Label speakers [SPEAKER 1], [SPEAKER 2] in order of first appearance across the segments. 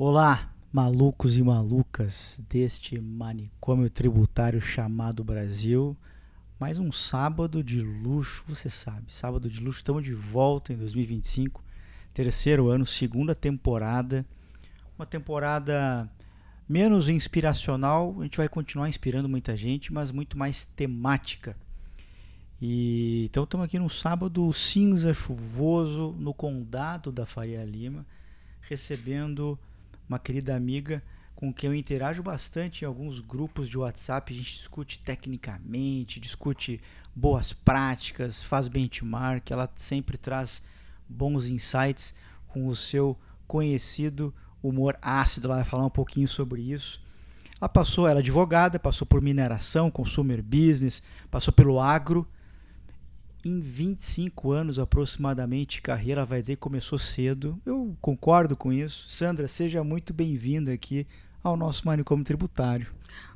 [SPEAKER 1] Olá, malucos e malucas deste manicômio tributário chamado Brasil. Mais um sábado de luxo, você sabe, sábado de luxo, estamos de volta em 2025, terceiro ano, segunda temporada, uma temporada menos inspiracional, a gente vai continuar inspirando muita gente, mas muito mais temática. Então estamos aqui num sábado cinza, chuvoso, no condado da Faria Lima, recebendo uma querida amiga com quem eu interajo bastante em alguns grupos de WhatsApp. A gente discute tecnicamente, discute boas práticas, faz benchmark. Ela sempre traz bons insights com o seu conhecido humor ácido. Ela vai falar um pouquinho sobre isso. Ela é advogada, passou por mineração, consumer business, passou pelo agro. Em 25 anos aproximadamente de carreira, ela vai dizer que começou cedo. Eu concordo com isso. Sandra, seja muito bem-vinda aqui ao nosso manicômio tributário.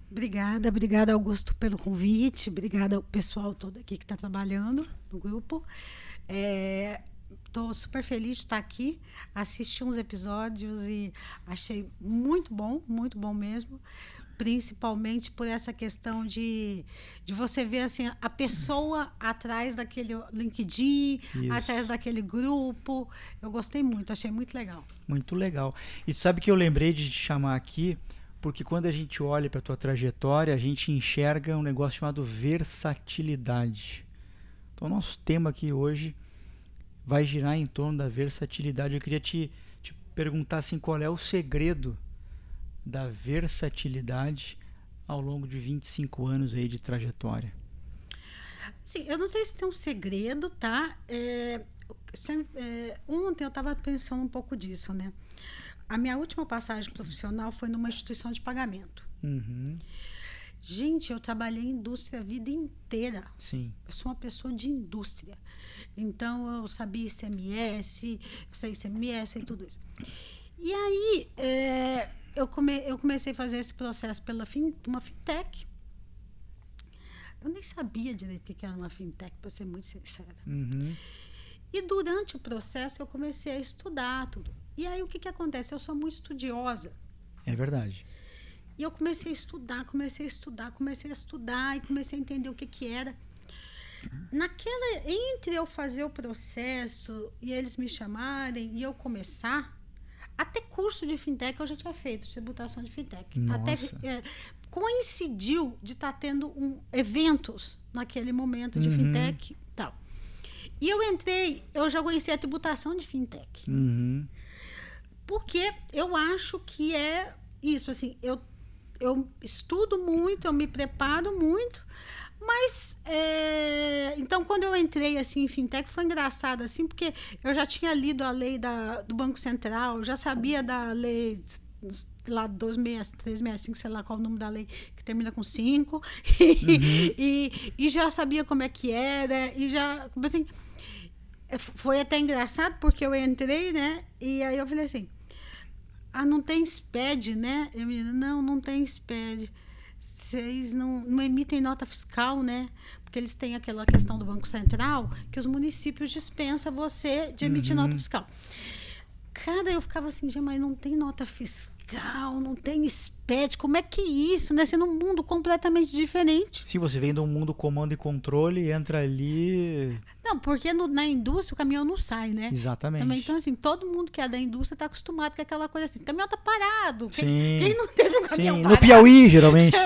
[SPEAKER 2] Obrigada Augusto pelo convite, obrigada ao pessoal todo aqui que está trabalhando no grupo. Estou super feliz de estar aqui, assisti uns episódios e achei muito bom mesmo. Principalmente por essa questão de você ver assim, a pessoa atrás daquele LinkedIn, isso, atrás daquele grupo. Eu gostei muito, achei muito legal.
[SPEAKER 1] Muito legal. E sabe que eu lembrei de te chamar aqui, porque quando a gente olha para a tua trajetória, a gente enxerga um negócio chamado versatilidade. Então, nosso tema aqui hoje vai girar em torno da versatilidade. Eu queria te perguntar assim, qual é o segredo da versatilidade ao longo de 25 anos aí de trajetória?
[SPEAKER 2] Sim, eu não sei se tem um segredo, tá? Ontem eu estava pensando um pouco disso, né? A minha última passagem profissional foi numa instituição de pagamento.
[SPEAKER 1] Uhum.
[SPEAKER 2] Gente, eu trabalhei em indústria a vida inteira.
[SPEAKER 1] Sim.
[SPEAKER 2] Eu sou uma pessoa de indústria. Então, eu sabia ICMS, e tudo isso. E aí, eu comecei a fazer esse processo pela uma fintech. Eu nem sabia direito o que era uma fintech, para ser muito sincera.
[SPEAKER 1] Uhum.
[SPEAKER 2] E durante o processo eu comecei a estudar tudo. E aí o que acontece? Eu sou muito estudiosa.
[SPEAKER 1] É verdade.
[SPEAKER 2] E eu comecei a estudar e comecei a entender o que era. Entre eu fazer o processo e eles me chamarem e eu começar, até curso de fintech eu já tinha feito, tributação de fintech.
[SPEAKER 1] Nossa.
[SPEAKER 2] Até coincidiu de estar tendo eventos naquele momento de fintech e tal. E eu entrei, eu já conheci a tributação de fintech.
[SPEAKER 1] Uhum.
[SPEAKER 2] Porque eu acho que é isso, assim, eu estudo muito, eu me preparo muito, mas então quando eu entrei assim em fintech foi engraçado assim, porque eu já tinha lido a lei do Banco Central, já sabia da lei lá 365, sei lá qual é o nome da lei que termina com 5, e já sabia como é que era, e já assim, foi até engraçado porque eu entrei, né, e aí eu falei assim, não tem SPED, né? Eu me disse, não tem SPED. Vocês não emitem nota fiscal, né? Porque eles têm aquela questão do Banco Central que os municípios dispensam você de emitir nota fiscal. Cara, eu ficava assim, mas não tem nota fiscal, não tem SPED, como é que é isso, né? Sendo um mundo completamente diferente.
[SPEAKER 1] Se você vem de um mundo comando e controle, entra ali...
[SPEAKER 2] Não, porque na indústria o caminhão não sai, né?
[SPEAKER 1] Exatamente.
[SPEAKER 2] Também, então, assim, todo mundo que é da indústria está acostumado com aquela coisa assim, o caminhão tá parado.
[SPEAKER 1] Sim.
[SPEAKER 2] Quem não teve um caminhão parado?
[SPEAKER 1] No Piauí, geralmente.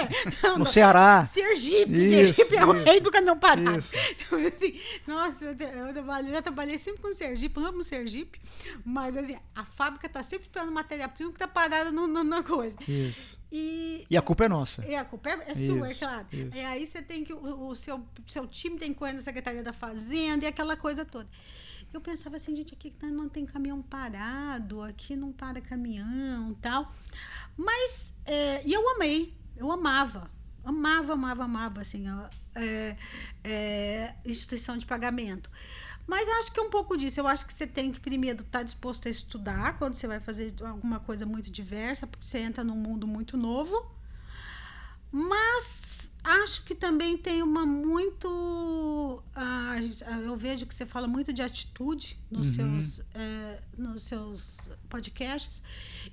[SPEAKER 1] No Ceará.
[SPEAKER 2] Sergipe é o rei do caminhão parado.
[SPEAKER 1] Isso.
[SPEAKER 2] Então, assim, nossa, eu já trabalhei sempre com Sergipe, amo Sergipe, mas assim, a fábrica tá sempre esperando matéria-prima que tá parada na coisa.
[SPEAKER 1] Isso.
[SPEAKER 2] E
[SPEAKER 1] a culpa é nossa.
[SPEAKER 2] E a culpa é sua, é
[SPEAKER 1] isso,
[SPEAKER 2] claro.
[SPEAKER 1] Isso.
[SPEAKER 2] E aí você tem que. O seu time tem que correr na Secretaria da Fazenda e aquela coisa toda. Eu pensava assim, gente, aqui não tem caminhão parado, aqui não para caminhão e tal. Mas, e eu amei, eu amava, assim, instituição de pagamento. Mas acho que é um pouco disso. Eu acho que você tem que primeiro estar disposto a estudar quando você vai fazer alguma coisa muito diversa, porque você entra num mundo muito novo. Mas Acho que também tem uma muito... eu vejo que você fala muito de atitude nos seus podcasts.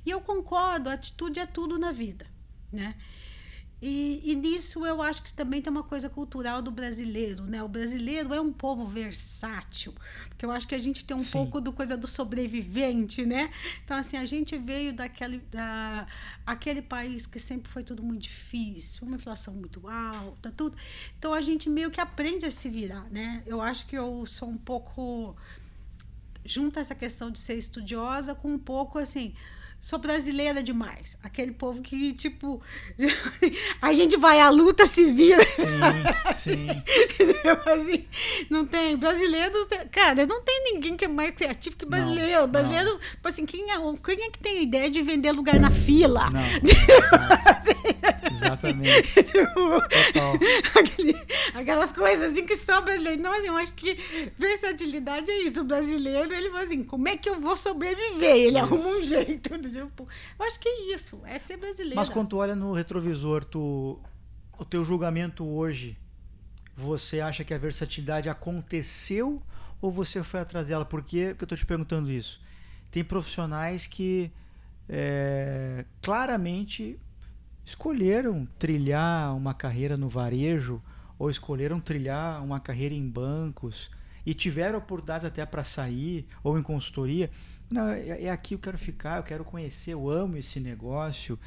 [SPEAKER 2] E eu concordo, atitude é tudo na vida, né? E nisso eu acho que também tem uma coisa cultural do brasileiro, né? O brasileiro é um povo versátil, porque eu acho que a gente tem um pouco do coisa do sobrevivente, né? Então, assim, a gente veio aquele país que sempre foi tudo muito difícil, uma inflação muito alta, tudo. Então, a gente meio que aprende a se virar, né? Eu acho que eu sou um pouco... junto essa questão de ser estudiosa com um pouco, assim... Sou brasileira demais. Aquele povo que, tipo, a gente vai à luta, se vira.
[SPEAKER 1] Sim.
[SPEAKER 2] Assim, não tem brasileiro, cara, não tem ninguém que é mais criativo que brasileiro.
[SPEAKER 1] Não.
[SPEAKER 2] Brasileiro, tipo assim, quem é que tem a ideia de vender lugar na fila?
[SPEAKER 1] Não. Exatamente.
[SPEAKER 2] Total. Aquelas coisas assim que só brasileiro. Não, eu acho que versatilidade é isso. O brasileiro, ele fala assim, como é que eu vou sobreviver? Ele arruma um jeito. Eu acho que é isso, é ser brasileiro.
[SPEAKER 1] Mas quando tu olha no retrovisor, o teu julgamento hoje, você acha que a versatilidade aconteceu ou você foi atrás dela? Por que eu estou te perguntando isso? Tem profissionais que claramente escolheram trilhar uma carreira no varejo ou escolheram trilhar uma carreira em bancos e tiveram oportunidades até para sair ou em consultoria. Não, é aqui eu quero ficar, eu quero conhecer, eu amo esse negócio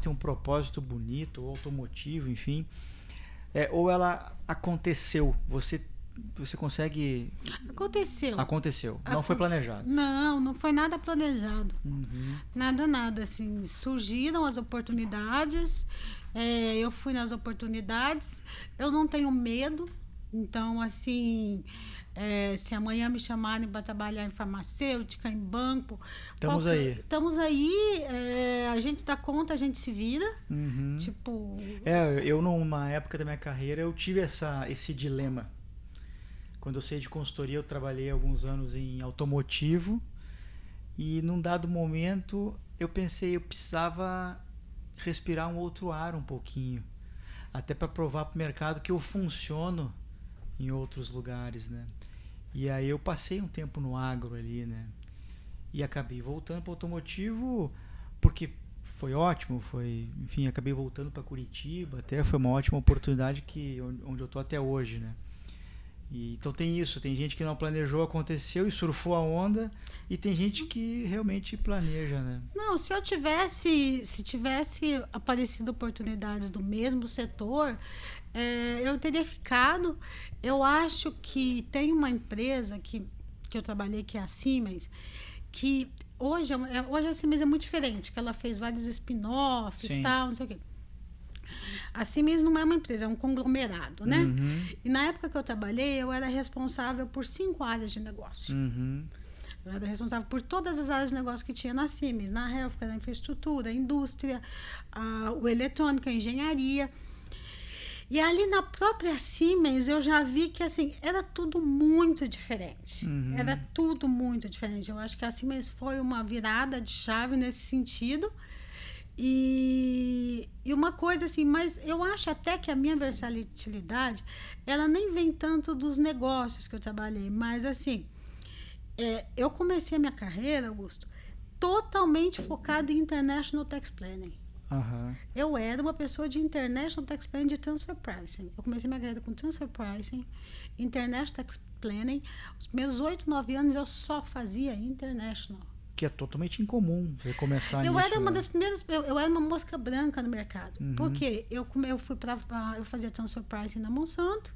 [SPEAKER 1] tem um propósito bonito, ou automotivo, enfim. Ou ela aconteceu, você consegue... Aconteceu, não foi planejado.
[SPEAKER 2] Não foi nada planejado. Nada, assim, surgiram as oportunidades, eu fui nas oportunidades, eu não tenho medo, então, assim... se amanhã me chamarem para trabalhar em farmacêutica, em banco... Estamos aí. A gente dá conta, a gente se vira. Tipo...
[SPEAKER 1] eu numa época da minha carreira, eu tive esse dilema. Quando eu saí de consultoria, eu trabalhei alguns anos em automotivo e num dado momento eu pensei, eu precisava respirar um outro ar um pouquinho. Até para provar para o mercado que eu funciono em outros lugares, né? E aí eu passei um tempo no agro ali, né? E acabei voltando para o automotivo porque foi ótimo, enfim, acabei voltando para Curitiba, até foi uma ótima oportunidade onde eu tô até hoje, né? Então tem isso, tem gente que não planejou, aconteceu e surfou a onda, e tem gente que realmente planeja, né?
[SPEAKER 2] Não, se tivesse aparecido oportunidades do mesmo setor, eu teria ficado. Eu acho que tem uma empresa que eu trabalhei, que é a Siemens, que hoje a Siemens é muito diferente, que ela fez vários spin-offs, tal, não sei o quê. A Siemens não é uma empresa, é um conglomerado, né? E na época que eu trabalhei, eu era responsável por 5 áreas de negócio. Eu era responsável por todas as áreas de negócio que tinha na Siemens, na healthcare, na infraestrutura, a indústria, o eletrônica, a engenharia. E ali na própria Siemens eu já vi que assim, era tudo muito diferente. Era tudo muito diferente. Eu acho que a Siemens foi uma virada de chave nesse sentido. E uma coisa assim, mas eu acho até que a minha versatilidade, ela nem vem tanto dos negócios que eu trabalhei, mas assim, eu comecei a minha carreira, Augusto, totalmente focada em International Tax Planning. Eu era uma pessoa de International Tax Planning, de Transfer Pricing. Eu comecei minha carreira com Transfer Pricing, International Tax Planning. Os meus 8, 9 anos eu só fazia International.
[SPEAKER 1] Que é totalmente incomum você começar nisso.
[SPEAKER 2] Eu era uma das primeiras, eu era uma mosca branca no mercado. Porque eu fazia Transfer Pricing na Monsanto,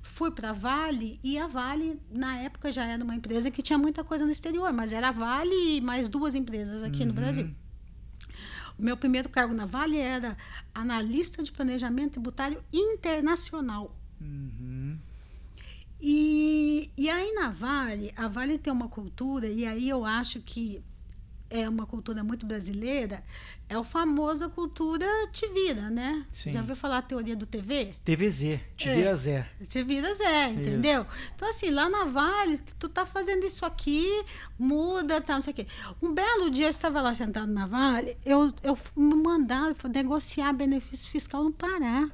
[SPEAKER 2] fui para a Vale, e a Vale, na época, já era uma empresa que tinha muita coisa no exterior, mas era a Vale e mais 2 empresas aqui no Brasil. O meu primeiro cargo na Vale era analista de planejamento tributário internacional. E aí na Vale, a Vale tem uma cultura, e aí eu acho que é uma cultura muito brasileira, é a famosa cultura te vira, né?
[SPEAKER 1] Sim.
[SPEAKER 2] Já ouviu falar a teoria do TV?
[SPEAKER 1] TVZ, te vira Zé.
[SPEAKER 2] Te vira Zé, entendeu? Isso. Então, assim, lá na Vale, tu tá fazendo isso aqui, muda, tá, não sei o quê. Um belo dia, eu estava lá sentado na Vale, eu me mandaram negociar benefício fiscal no Pará.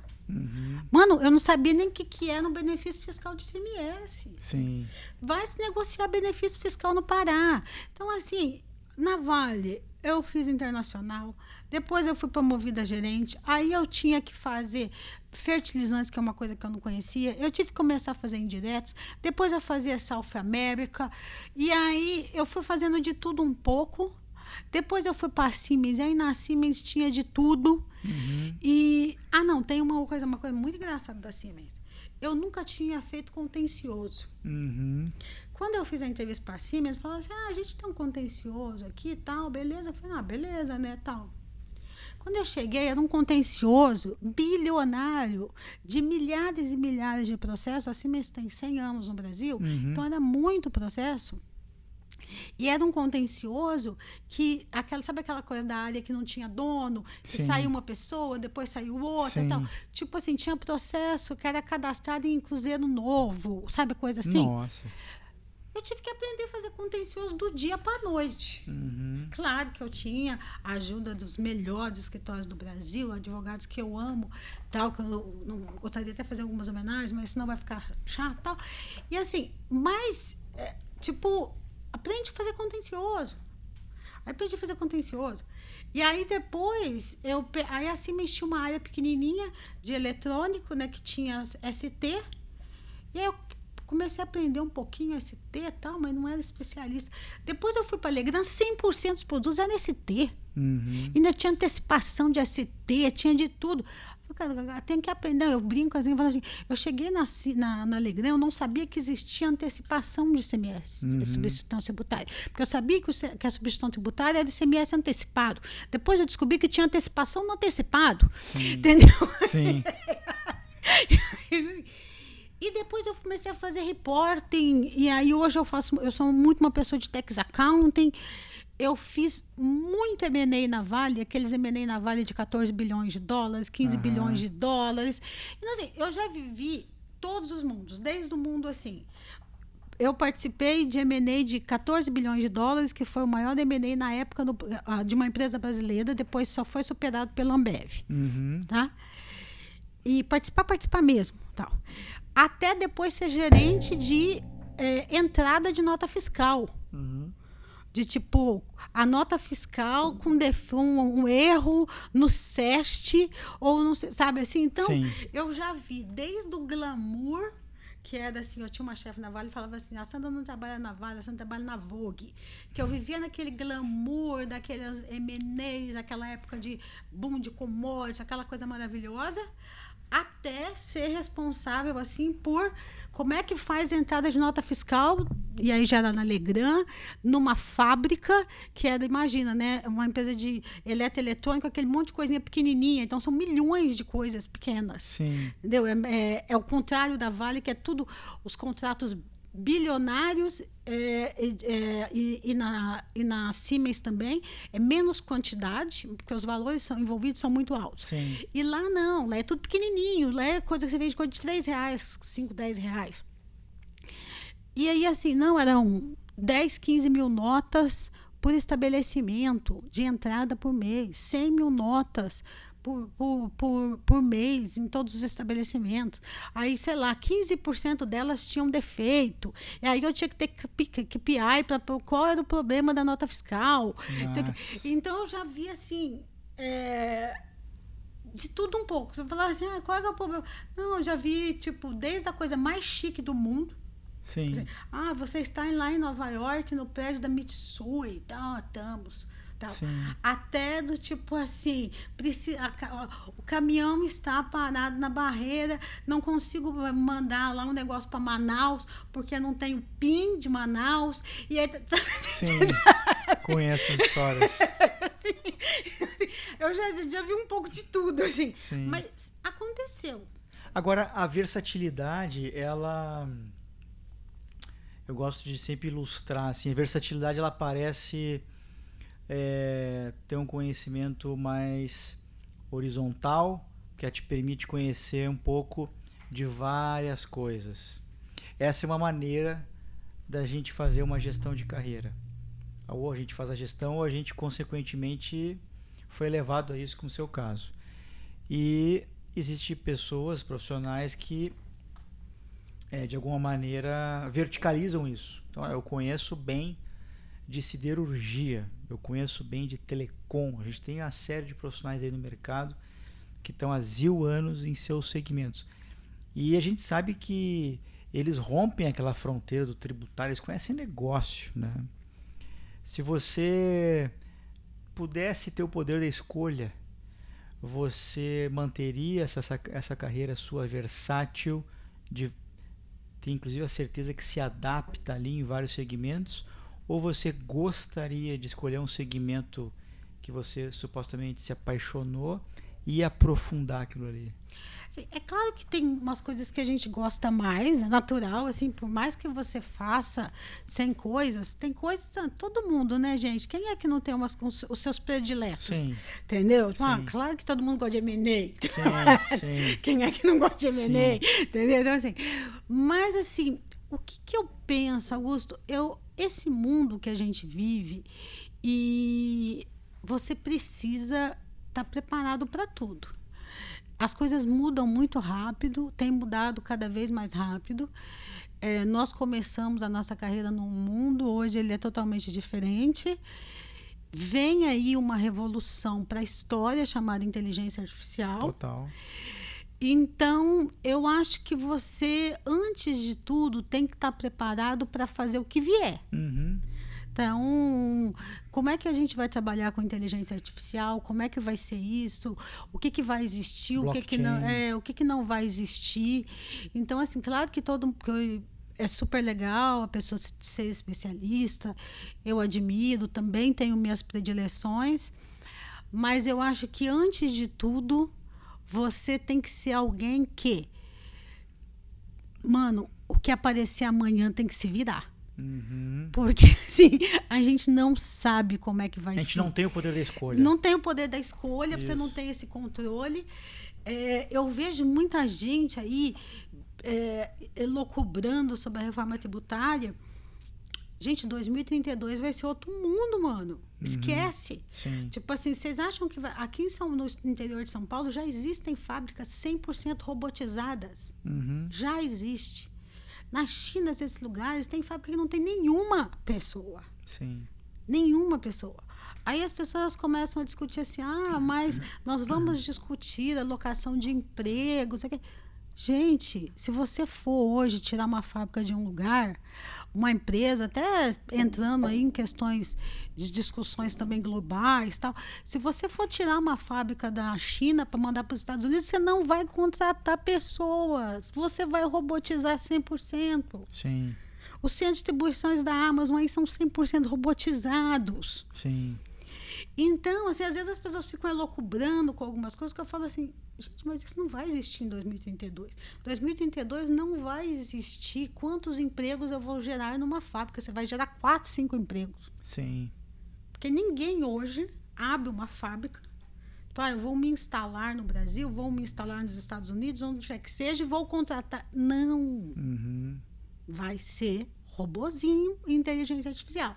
[SPEAKER 2] Mano, eu não sabia nem o que era um benefício fiscal de ICMS.
[SPEAKER 1] Sim.
[SPEAKER 2] Vai se negociar benefício fiscal no Pará. Então, assim, na Vale, eu fiz internacional, depois eu fui promovida a gerente, aí eu tinha que fazer fertilizantes, que é uma coisa que eu não conhecia, eu tive que começar a fazer indiretos, depois eu fazia South America, e aí eu fui fazendo de tudo um pouco, depois eu fui para a Siemens, e aí na Siemens tinha de tudo, e, não, tem uma coisa muito engraçada da Siemens, eu nunca tinha feito contencioso. Quando eu fiz a entrevista para a Siemens, falaram assim, a gente tem um contencioso aqui e tal, beleza? Eu falei, beleza, né, tal. Quando eu cheguei, era um contencioso bilionário, de milhares e milhares de processos. A Siemens tem 100 anos no Brasil, então era muito processo. E era um contencioso que, sabe aquela coisa da área que não tinha dono, que saiu uma pessoa, depois saiu outra e tal. Tipo assim, tinha processo que era cadastrado em Cruzeiro Novo, sabe coisa assim?
[SPEAKER 1] Nossa.
[SPEAKER 2] Eu tive que aprender a fazer contencioso do dia para a noite. Claro que eu tinha a ajuda dos melhores escritórios do Brasil, advogados que eu amo, tal, que eu não gostaria até de fazer algumas homenagens, mas senão vai ficar chato, tal. E assim, mas, aprende a fazer contencioso. Aí aprendi a fazer contencioso. E aí depois, aí assim mexi uma área pequenininha de eletrônico, né, que tinha ST, e aí eu comecei a aprender um pouquinho ST e tal, mas não era especialista. Depois eu fui para a Legrand, 100% dos produtos eram ST. Ainda tinha antecipação de ST, tinha de tudo. Eu tenho que aprender, eu brinco assim, falo assim, eu cheguei na Legrand, eu não sabia que existia antecipação de ICMS, substituição tributária. Porque eu sabia que a substituição tributária era ICMS antecipado. Depois eu descobri que tinha antecipação no antecipado. Entendeu?
[SPEAKER 1] Sim.
[SPEAKER 2] E depois eu comecei a fazer reporting, e aí hoje eu sou muito uma pessoa de tax accounting. Eu fiz muito M&A na Vale, aqueles M&A na Vale de 14 bilhões de dólares, 15 bilhões de dólares. Então, assim, eu já vivi todos os mundos, desde o mundo assim. Eu participei de M&A de 14 bilhões de dólares, que foi o maior M&A na época de uma empresa brasileira, depois só foi superado pela Ambev. Tá? E participar mesmo. Tal. Até depois ser gerente de entrada de nota fiscal. De a nota fiscal com um erro no SEST, ou não sei, sabe assim? Então, eu já vi desde o glamour, que era assim, eu tinha uma chefe na Vale e falava assim, a Sandra não trabalha na Vale, a Sandra trabalha na Vogue. Que eu vivia naquele glamour, daqueles M&As, aquela época de boom de commodities, aquela coisa maravilhosa, até ser responsável assim por como é que faz a entrada de nota fiscal, e aí já era na Legrand, numa fábrica que era, imagina, né, uma empresa de eletroeletrônico, aquele monte de coisinha pequenininha, então são milhões de coisas pequenas. Entendeu? É o contrário da Vale, que é tudo os contratos bilionários, e na Siemens também é menos quantidade, porque os valores envolvidos são muito altos. E lá não, lá é tudo pequenininho, lá é coisa que você vende coisa de R$3, 5, R$10. E aí assim, não, eram 10, 15 mil notas por estabelecimento de entrada por mês, 100 mil notas por mês em todos os estabelecimentos. Aí, sei lá, 15% delas tinham defeito. E aí eu tinha que ter KPI para qual era o problema da nota fiscal. Então, eu já vi, assim, de tudo um pouco. Você falava assim, qual é o problema? Não, eu já vi, desde a coisa mais chique do mundo. Você está lá em Nova York, no prédio da Mitsui, estamos... Até do assim, o caminhão está parado na barreira, não consigo mandar lá um negócio para Manaus porque não tem o PIN de Manaus, e aí
[SPEAKER 1] conheço as histórias.
[SPEAKER 2] Eu já vi um pouco de tudo assim. Mas aconteceu.
[SPEAKER 1] Agora, a versatilidade, eu gosto de sempre ilustrar assim, a versatilidade ela parece ter um conhecimento mais horizontal, que te permite conhecer um pouco de várias coisas. Essa é uma maneira da gente fazer uma gestão de carreira. Ou a gente faz a gestão, ou a gente, consequentemente, foi levado a isso, como o seu caso. E existem pessoas, profissionais que de alguma maneira verticalizam isso. Então eu conheço bem de siderurgia, eu conheço bem de telecom, a gente tem uma série de profissionais aí no mercado que estão há 1000 anos em seus segmentos. E a gente sabe que eles rompem aquela fronteira do tributário, eles conhecem negócio, né? Se você pudesse ter o poder da escolha, você manteria essa carreira sua versátil, de ter inclusive a certeza que se adapta ali em vários segmentos, ou você gostaria de escolher um segmento que você supostamente se apaixonou e aprofundar aquilo ali?
[SPEAKER 2] Assim, é claro que tem umas coisas que a gente gosta mais, é natural, assim, por mais que você faça 100 coisas, tem coisas, todo mundo, né, gente? Quem é que não tem os seus prediletos?
[SPEAKER 1] Sim.
[SPEAKER 2] Entendeu?
[SPEAKER 1] Sim.
[SPEAKER 2] Claro que todo mundo gosta de M&A.
[SPEAKER 1] Sim.
[SPEAKER 2] Quem é que não gosta de M&A? Entendeu? Então, assim, mas, assim, o que eu penso, Augusto? Esse mundo que a gente vive, e você precisa estar preparado para tudo. As coisas mudam muito rápido, tem mudado cada vez mais rápido. Nós começamos a nossa carreira num mundo, hoje ele é totalmente diferente. Vem aí uma revolução para a história chamada inteligência artificial.
[SPEAKER 1] Total.
[SPEAKER 2] Então, eu acho que você, antes de tudo, tem que estar preparado para fazer o que vier.
[SPEAKER 1] Uhum.
[SPEAKER 2] Então, como é que a gente vai trabalhar com inteligência artificial? Como é que vai ser isso? O que vai existir? O que não vai existir? Então, assim, claro que é super legal a pessoa ser especialista. Eu admiro, também tenho minhas predileções. Mas eu acho que, antes de tudo, você tem que ser alguém que... Mano, o que aparecer amanhã tem que se virar.
[SPEAKER 1] Uhum.
[SPEAKER 2] Porque, assim, a gente não sabe como é que vai ser.
[SPEAKER 1] A gente não tem o poder da escolha.
[SPEAKER 2] Não tem o poder da escolha, você não tem esse controle. Eu vejo muita gente aí elucubrando sobre a reforma tributária. Gente, 2032 vai ser outro mundo, mano. Esquece.
[SPEAKER 1] Sim.
[SPEAKER 2] Tipo assim, vocês acham que aqui no interior de São Paulo já existem fábricas 100% robotizadas?
[SPEAKER 1] Uhum.
[SPEAKER 2] Já existe. Na China, nesses lugares, tem fábrica que não tem nenhuma pessoa.
[SPEAKER 1] Sim.
[SPEAKER 2] Nenhuma pessoa. Aí as pessoas começam a discutir assim, mas nós vamos discutir a locação de empregos. Gente, se você for hoje tirar uma fábrica de um lugar, uma empresa, até entrando aí em questões de discussões também globais, tal, se você for tirar uma fábrica da China para mandar para os Estados Unidos, você não vai contratar pessoas, você vai robotizar 100%.
[SPEAKER 1] Sim.
[SPEAKER 2] Os centros de distribuições da Amazon aí são 100% robotizados.
[SPEAKER 1] Sim.
[SPEAKER 2] Então, assim, às vezes as pessoas ficam elucubrando com algumas coisas que eu falo assim, gente, mas isso não vai existir em 2032. 2032 não vai existir quantos empregos eu vou gerar numa fábrica. Você vai gerar 4, 5 empregos.
[SPEAKER 1] Sim.
[SPEAKER 2] Porque ninguém hoje abre uma fábrica. Eu vou me instalar no Brasil, vou me instalar nos Estados Unidos, onde quer que seja, e vou contratar. Não.
[SPEAKER 1] Uhum.
[SPEAKER 2] Vai ser robozinho e inteligência artificial.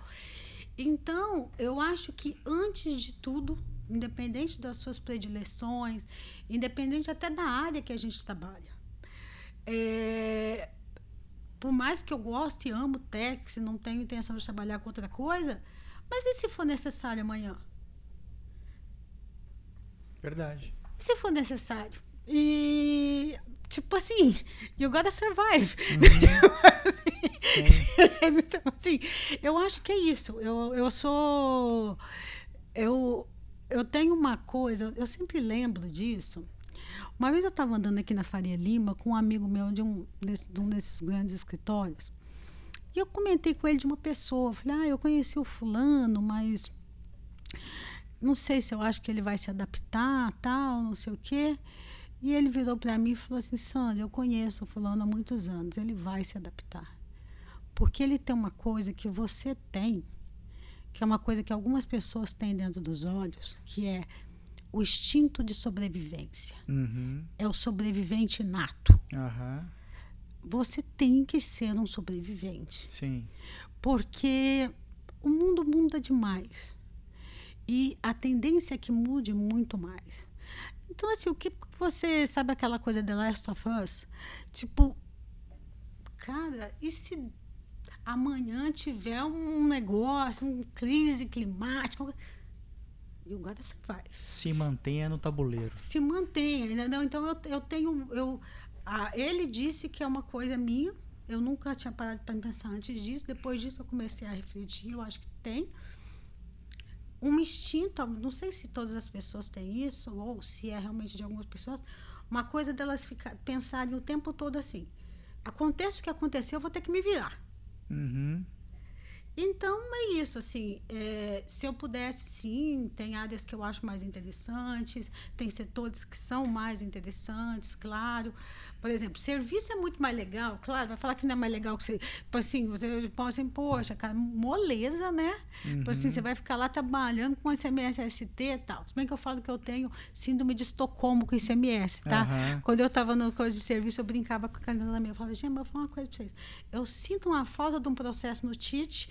[SPEAKER 2] Então, eu acho que, antes de tudo, independente das suas predileções, independente até da área que a gente trabalha, por mais que eu goste e amo tech, se não tenho intenção de trabalhar com outra coisa, mas e se for necessário amanhã?
[SPEAKER 1] Verdade.
[SPEAKER 2] E se for necessário? E, tipo assim, you gotta survive. Então, assim, eu acho que é isso. Eu tenho uma coisa, eu sempre lembro disso. Uma vez eu estava andando aqui na Faria Lima com um amigo meu de um desses grandes escritórios. E eu comentei com ele de uma pessoa. Falei, eu conheci o fulano, mas não sei se eu acho que ele vai se adaptar, tal, não sei o quê. E ele virou para mim e falou assim, Sandra, eu conheço o fulano há muitos anos, ele vai se adaptar. Porque ele tem uma coisa que você tem, que é uma coisa que algumas pessoas têm dentro dos olhos, que é o instinto de sobrevivência.
[SPEAKER 1] Uhum.
[SPEAKER 2] É o sobrevivente nato.
[SPEAKER 1] Uhum.
[SPEAKER 2] Você tem que ser um sobrevivente.
[SPEAKER 1] Sim.
[SPEAKER 2] Porque o mundo muda demais. E a tendência é que mude muito mais. Então, assim, o que você sabe aquela coisa The Last of Us? Tipo, cara, e se amanhã tiver um negócio, uma crise climática? You gotta survive.
[SPEAKER 1] Se mantenha no tabuleiro.
[SPEAKER 2] Se mantenha, entendeu? Então, eu tenho... ele disse que é uma coisa minha. Eu nunca tinha parado para pensar antes disso. Depois disso, eu comecei a refletir. Eu acho que tem um instinto, não sei se todas as pessoas têm isso, ou se é realmente de algumas pessoas, uma coisa delas pensarem o tempo todo assim: aconteça o que acontecer, eu vou ter que me virar.
[SPEAKER 1] Uhum.
[SPEAKER 2] Então, é isso, assim, se eu pudesse, sim, tem áreas que eu acho mais interessantes, tem setores que são mais interessantes, claro. Por exemplo, serviço é muito mais legal, claro, vai falar que não é mais legal que você, tipo assim, você pode assim, poxa, cara, moleza, né? Tipo assim, você vai ficar lá trabalhando com ICMS-ST e tal. Se bem que eu falo que eu tenho síndrome de Estocolmo com ICMS, tá? Quando eu estava no coisa de serviço, eu brincava com a Camila minha, eu falava, gente, eu vou falar uma coisa pra vocês. Eu sinto uma falta de um processo no TIT.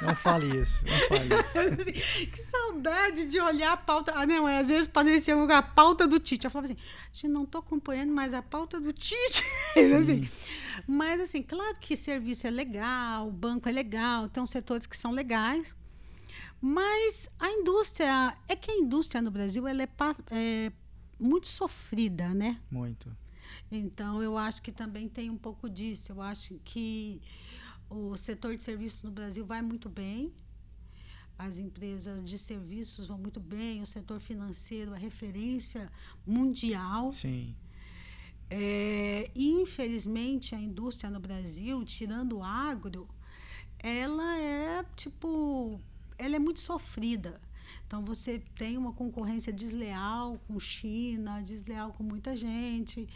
[SPEAKER 1] Não fale isso, não fale isso.
[SPEAKER 2] Que saudade de olhar a pauta. Não, às vezes parecia a pauta do TIT. Eu falava assim, gente, não estou acompanhando mais a pauta do TIT. Assim, mas, assim, claro que serviço é legal, banco é legal, tem uns setores que são legais, mas a indústria, que a indústria no Brasil ela é muito sofrida, né?
[SPEAKER 1] Muito.
[SPEAKER 2] Então, eu acho que também tem um pouco disso. Eu acho que o setor de serviços no Brasil vai muito bem, as empresas de serviços vão muito bem, o setor financeiro é referência mundial.
[SPEAKER 1] Sim.
[SPEAKER 2] Infelizmente, a indústria no Brasil, tirando o agro, ela é muito sofrida. Então, você tem uma concorrência desleal com China, desleal com muita gente.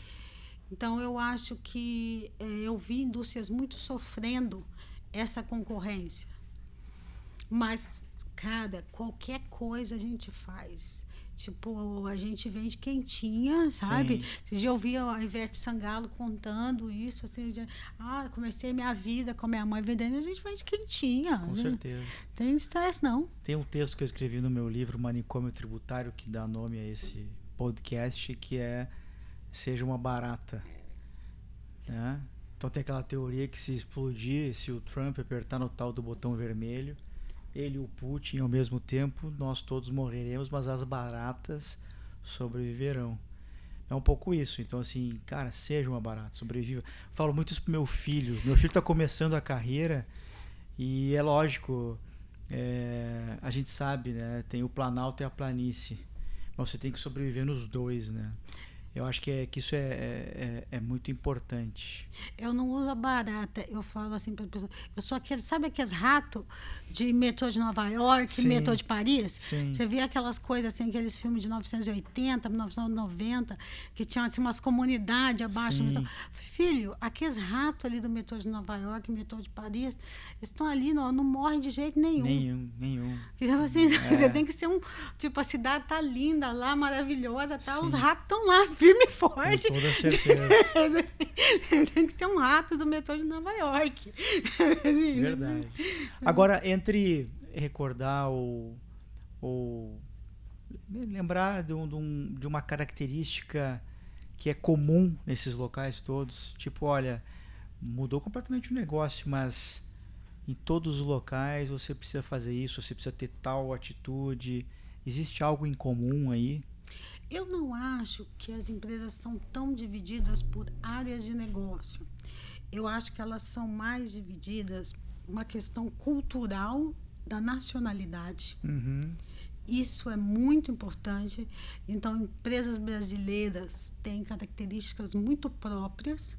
[SPEAKER 2] Então, eu acho que eu vi indústrias muito sofrendo essa concorrência. Mas, cara, qualquer coisa a gente faz. Tipo, a gente vende quentinha, sabe? Sim. Eu ouvi a Ivete Sangalo contando isso, assim, comecei minha vida com a minha mãe vendendo, a gente vende quentinha.
[SPEAKER 1] Com certeza.
[SPEAKER 2] Não tem estresse, não.
[SPEAKER 1] Tem um texto que eu escrevi no meu livro, Manicômio Tributário, que dá nome a esse podcast, que é Seja uma Barata. Né? Então tem aquela teoria que se explodir, se o Trump apertar no tal do botão vermelho, ele e o Putin ao mesmo tempo, nós todos morreremos, mas as baratas sobreviverão. É um pouco isso. Então, assim, cara, seja uma barata, sobreviva. Falo muito isso pro meu filho. Meu filho tá começando a carreira e é lógico, a gente sabe, né? Tem o Planalto e a planície, mas você tem que sobreviver nos dois, né? Eu acho que isso é muito importante.
[SPEAKER 2] Eu não uso a barata, eu falo assim para as pessoas. Eu sou sabe aqueles ratos de metrô de Nova York,
[SPEAKER 1] Sim.
[SPEAKER 2] metrô de Paris?
[SPEAKER 1] Sim.
[SPEAKER 2] Você vê aquelas coisas assim, aqueles filmes de 1980, 1990, que tinham assim, umas comunidades abaixo do metrô. Filho, aqueles ratos ali do metrô de Nova York, metrô de Paris, estão ali, não morrem de jeito nenhum.
[SPEAKER 1] Nenhum.
[SPEAKER 2] Assim, você tem que ser a cidade tá linda lá, maravilhosa, tá? Os ratos estão lá, firme e forte.
[SPEAKER 1] Com toda certeza.
[SPEAKER 2] Tem que ser um rato do metrô de Nova York. Assim,
[SPEAKER 1] verdade. Agora, entre recordar ou lembrar de uma característica que é comum nesses locais todos, tipo, olha, mudou completamente o negócio, mas em todos os locais você precisa fazer isso, você precisa ter tal atitude. Existe algo em comum aí?
[SPEAKER 2] Eu não acho que as empresas são tão divididas por áreas de negócio. Eu acho que elas são mais divididas por uma questão cultural da nacionalidade.
[SPEAKER 1] Uhum.
[SPEAKER 2] Isso é muito importante. Então, empresas brasileiras têm características muito próprias,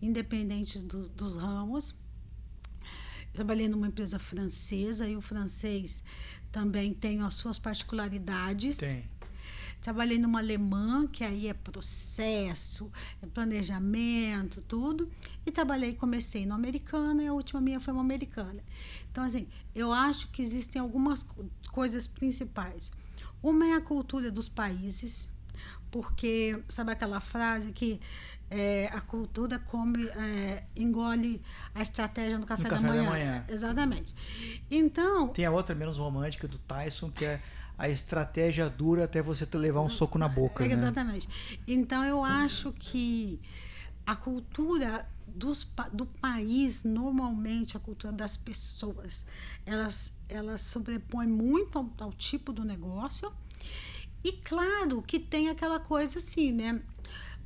[SPEAKER 2] independente dos ramos. Eu trabalhei numa empresa francesa e o francês também tem as suas particularidades.
[SPEAKER 1] Tem.
[SPEAKER 2] Trabalhei numa alemã, que aí é processo, é planejamento, tudo. E comecei no americana e a última minha foi uma americana. Então, assim, eu acho que existem algumas coisas principais. Uma é a cultura dos países, porque, sabe aquela frase que a cultura engole a estratégia no café da manhã? Exatamente. Então...
[SPEAKER 1] Tem a outra menos romântica do Tyson, que é a estratégia dura até você levar um soco na boca, né?
[SPEAKER 2] Exatamente. Então, eu acho que a cultura do país, normalmente, a cultura das pessoas, elas sobrepõem muito ao tipo do negócio. E, claro, que tem aquela coisa assim, né?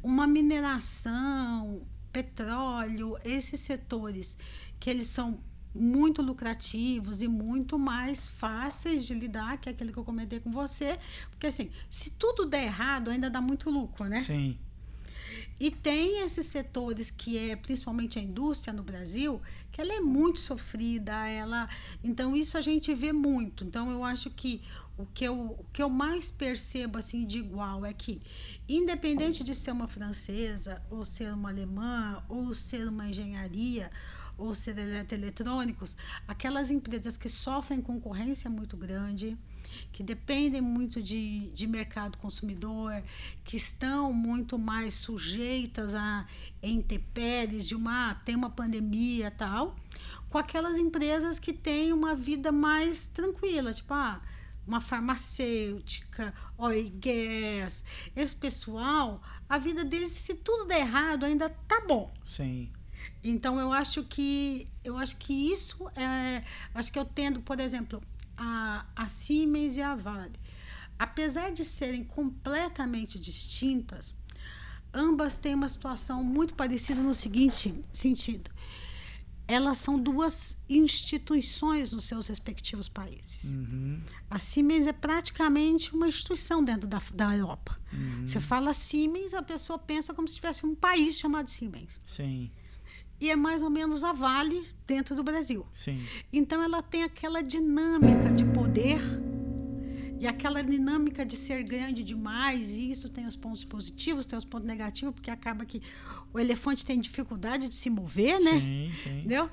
[SPEAKER 2] Uma mineração, petróleo, esses setores que eles são muito lucrativos e muito mais fáceis de lidar, que é aquele que eu comentei com você, porque assim, se tudo der errado, ainda dá muito lucro, né?
[SPEAKER 1] Sim.
[SPEAKER 2] E tem esses setores que é principalmente a indústria no Brasil, que ela é muito sofrida, então isso a gente vê muito. Então eu acho que o que eu mais percebo assim de igual é que, independente de ser uma francesa, ou ser uma alemã, ou ser uma engenharia, ou ser eletrônicos, aquelas empresas que sofrem concorrência muito grande, que dependem muito de mercado consumidor, que estão muito mais sujeitas a intempéries tem uma pandemia e tal, com aquelas empresas que têm uma vida mais tranquila, tipo, uma farmacêutica, oil and gas. Esse pessoal, a vida deles, se tudo der errado, ainda tá bom.
[SPEAKER 1] Sim.
[SPEAKER 2] Então, eu acho que isso acho que eu tendo, por exemplo, a Siemens e a Vale, apesar de serem completamente distintas, ambas têm uma situação muito parecida no seguinte sentido: elas são duas instituições nos seus respectivos países.
[SPEAKER 1] Uhum.
[SPEAKER 2] A Siemens é praticamente uma instituição dentro da Europa.
[SPEAKER 1] Uhum.
[SPEAKER 2] Você fala Siemens, a pessoa pensa como se tivesse um país chamado Siemens.
[SPEAKER 1] Sim.
[SPEAKER 2] E é mais ou menos a Vale dentro do Brasil.
[SPEAKER 1] Sim.
[SPEAKER 2] Então, ela tem aquela dinâmica de poder e aquela dinâmica de ser grande demais, e isso tem os pontos positivos, tem os pontos negativos, porque acaba que o elefante tem dificuldade de se mover, né?
[SPEAKER 1] Sim, sim.
[SPEAKER 2] Entendeu?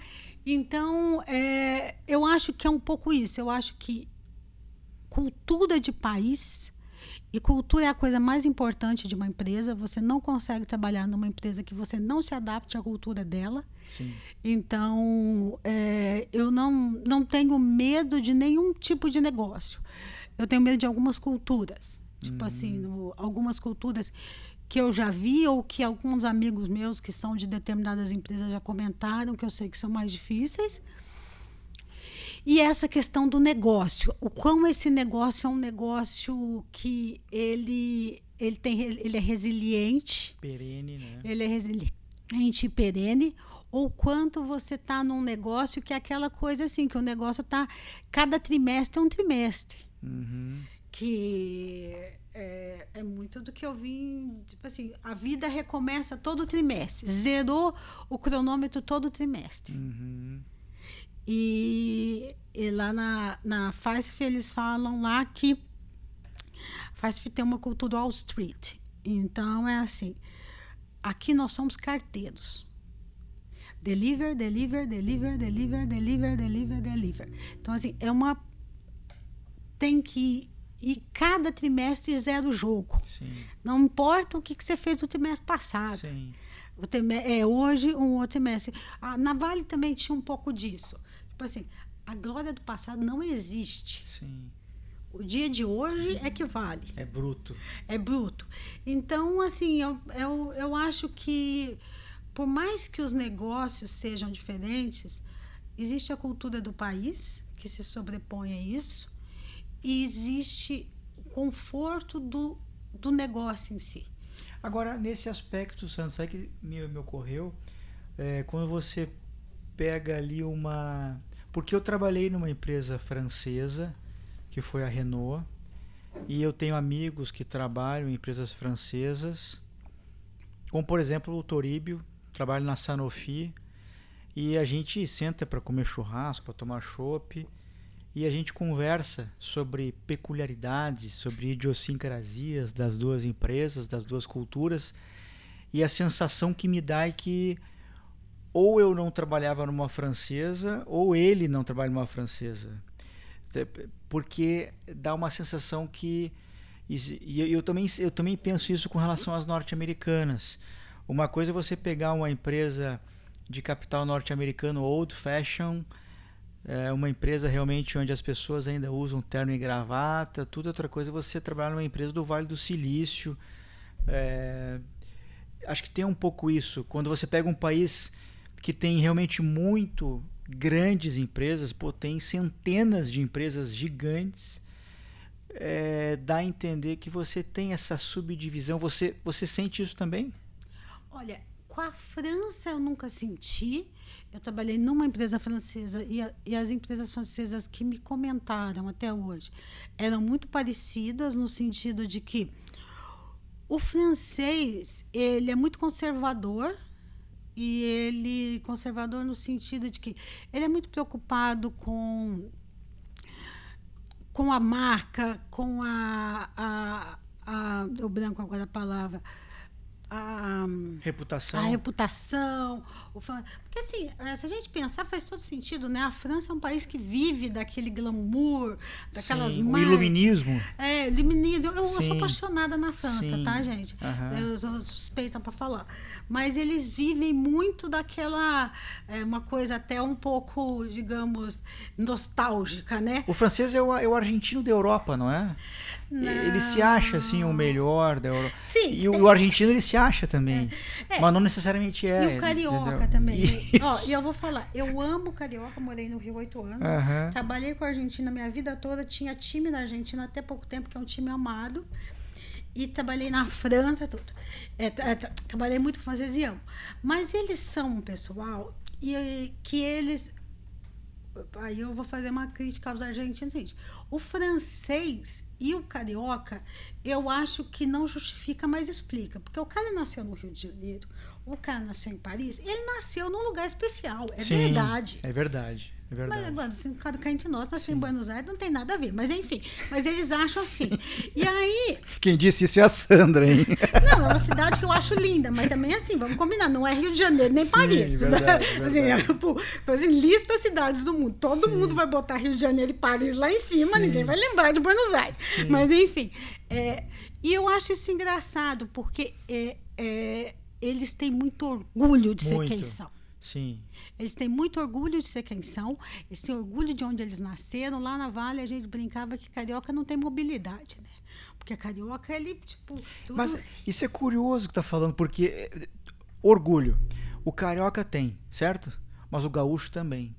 [SPEAKER 2] Então, eu acho que é um pouco isso. Eu acho que cultura de país, e cultura é a coisa mais importante de uma empresa. Você não consegue trabalhar numa empresa que você não se adapte à cultura dela.
[SPEAKER 1] Sim.
[SPEAKER 2] Então, eu não tenho medo de nenhum tipo de negócio. Eu tenho medo de algumas culturas. Tipo assim, algumas culturas que eu já vi, ou que alguns amigos meus que são de determinadas empresas já comentaram, que eu sei que são mais difíceis. E essa questão do negócio, o quão esse negócio é um negócio que ele é resiliente.
[SPEAKER 1] Perene, né?
[SPEAKER 2] Ele é resiliente e perene. Ou quanto você está num negócio que é aquela coisa assim, que o negócio está... Cada trimestre é um trimestre.
[SPEAKER 1] Uhum.
[SPEAKER 2] Que é muito do que eu vi, tipo assim, a vida recomeça todo trimestre. Zerou o cronômetro todo trimestre.
[SPEAKER 1] Uhum.
[SPEAKER 2] E lá na FASF eles falam lá que FASF tem uma cultura Wall Street. Então é assim, aqui nós somos carteiros. Deliver, deliver, deliver, deliver, deliver, deliver, deliver. Então assim, tem que ir cada trimestre zero o jogo.
[SPEAKER 1] Sim.
[SPEAKER 2] Não importa o que você fez no trimestre passado.
[SPEAKER 1] Sim.
[SPEAKER 2] Hoje um outro trimestre. Na Vale também tinha um pouco disso. Tipo assim, a glória do passado não existe.
[SPEAKER 1] Sim.
[SPEAKER 2] O dia de hoje é que vale.
[SPEAKER 1] É bruto.
[SPEAKER 2] É bruto. Então, assim, eu acho que, por mais que os negócios sejam diferentes, existe a cultura do país que se sobrepõe a isso, e existe o conforto do negócio em si.
[SPEAKER 1] Agora, nesse aspecto, Sandra, sabe que me ocorreu? Quando você pega ali uma... Porque eu trabalhei numa empresa francesa, que foi a Renault, e eu tenho amigos que trabalham em empresas francesas, como, por exemplo, o Toribio, trabalha na Sanofi, e a gente senta para comer churrasco, para tomar chopp, e a gente conversa sobre peculiaridades, sobre idiosincrasias das duas empresas, das duas culturas, e a sensação que me dá é que ou eu não trabalhava numa francesa, ou ele não trabalha numa francesa. Porque dá uma sensação que... E eu também penso isso com relação às norte-americanas. Uma coisa é você pegar uma empresa de capital norte-americano old fashion, É uma empresa realmente onde as pessoas ainda usam terno e gravata, tudo. Outra coisa é você trabalhar numa empresa do Vale do Silício. Acho que tem um pouco isso. Quando você pega um país que tem realmente muito grandes empresas, pô, tem centenas de empresas gigantes, dá a entender que você tem essa subdivisão. Você sente isso também?
[SPEAKER 2] Olha, com a França eu nunca senti. Eu trabalhei numa empresa francesa e as empresas francesas que me comentaram até hoje eram muito parecidas no sentido de que o francês, ele é muito conservador, e ele conservador no sentido de que ele é muito preocupado com a marca, com eu branco agora a palavra, a reputação. Porque assim, se a gente pensar, faz todo sentido, né? A França é um país que vive daquele glamour, daquelas
[SPEAKER 1] marcas. O iluminismo.
[SPEAKER 2] Iluminismo. Eu sou apaixonada na França, tá, gente? Eu sou suspeita para falar. Mas eles vivem muito daquela, uma coisa até um pouco, digamos, nostálgica, né?
[SPEAKER 1] O francês é o argentino da Europa, não é? Não. Ele se acha assim o melhor da Europa.
[SPEAKER 2] Sim.
[SPEAKER 1] E o argentino ele se acha também. Mas não necessariamente é.
[SPEAKER 2] E o carioca, entendeu? Também. E eu vou falar, eu amo carioca, morei no Rio 8 anos. Trabalhei com a Argentina a minha vida toda, tinha time na Argentina até pouco tempo, que é um time amado. E trabalhei na França, tudo. Trabalhei muito com francês e amo. Mas eles são um pessoal que eles... Aí eu vou fazer uma crítica aos argentinos. Gente, o francês e o carioca, eu acho que não justifica, mas explica. Porque o cara nasceu no Rio de Janeiro, o cara nasceu em Paris, ele nasceu num lugar especial.
[SPEAKER 1] Sim,
[SPEAKER 2] verdade.
[SPEAKER 1] É verdade.
[SPEAKER 2] Mas agora, assim, cabe cá entre nós, nasceu em Buenos Aires, não tem nada a ver. Mas enfim, mas eles acham assim. E aí...
[SPEAKER 1] Quem disse isso é a Sandra, hein?
[SPEAKER 2] Não, é uma cidade que eu acho linda, mas também assim, vamos combinar, não é Rio de Janeiro, nem Paris.
[SPEAKER 1] Verdade.
[SPEAKER 2] Assim, lista cidades do mundo. Todo mundo vai botar Rio de Janeiro e Paris lá em cima, ninguém vai lembrar de Buenos Aires. Mas enfim, e eu acho isso engraçado, porque eles têm muito orgulho de ser quem são.
[SPEAKER 1] Sim.
[SPEAKER 2] Eles têm muito orgulho de ser quem são, eles têm orgulho de onde eles nasceram. Lá na Vale a gente brincava que carioca não tem mobilidade, né? Porque carioca, ele, tipo... Tudo...
[SPEAKER 1] Mas isso é curioso que tá falando, porque orgulho, o carioca tem, certo? Mas o gaúcho também.